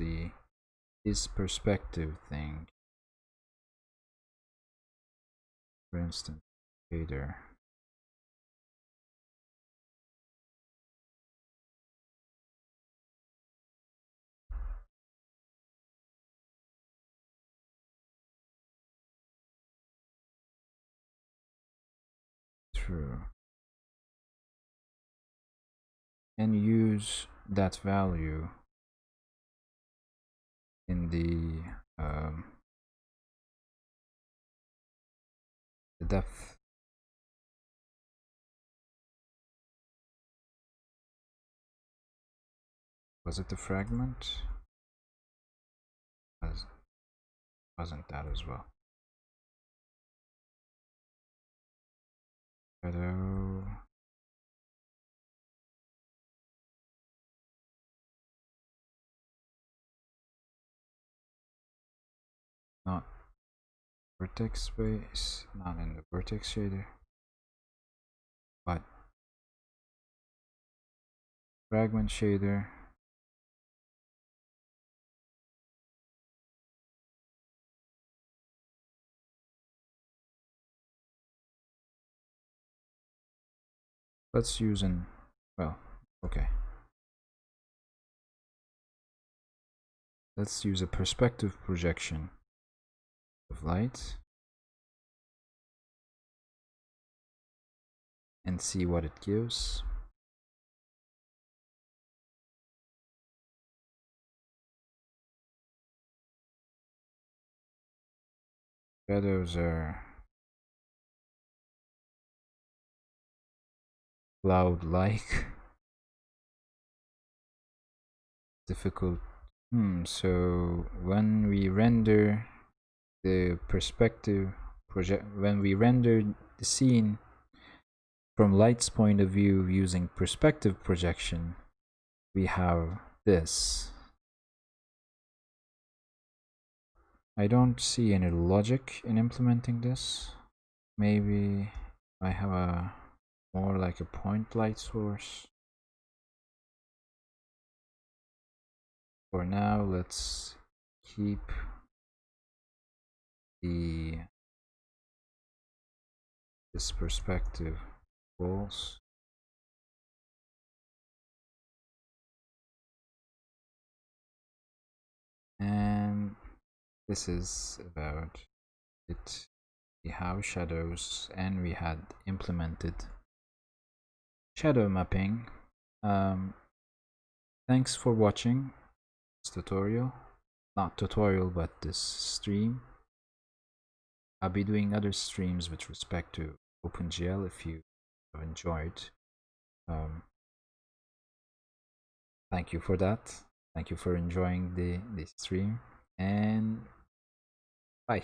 this perspective thing. For instance, shader. True. And use that value in the depth. Was it the fragment? Wasn't that as well? Shadow. Not vertex space, not in the vertex shader, but fragment shader. Let's use an, well, okay. Let's use a perspective projection of light and see what it gives. Shadows are cloud-like. Difficult. So when we render the perspective when we render the scene from light's point of view using perspective projection, we have this. I don't see any logic in implementing this. Maybe I have a more like a point light source. For now, let's keep this perspective false. And this is about it. We have shadows and we had implemented shadow mapping. Thanks for watching this tutorial. Not tutorial, but this stream. I'll be doing other streams with respect to OpenGL if you have enjoyed. Thank you for that. Thank you for enjoying the stream, and bye.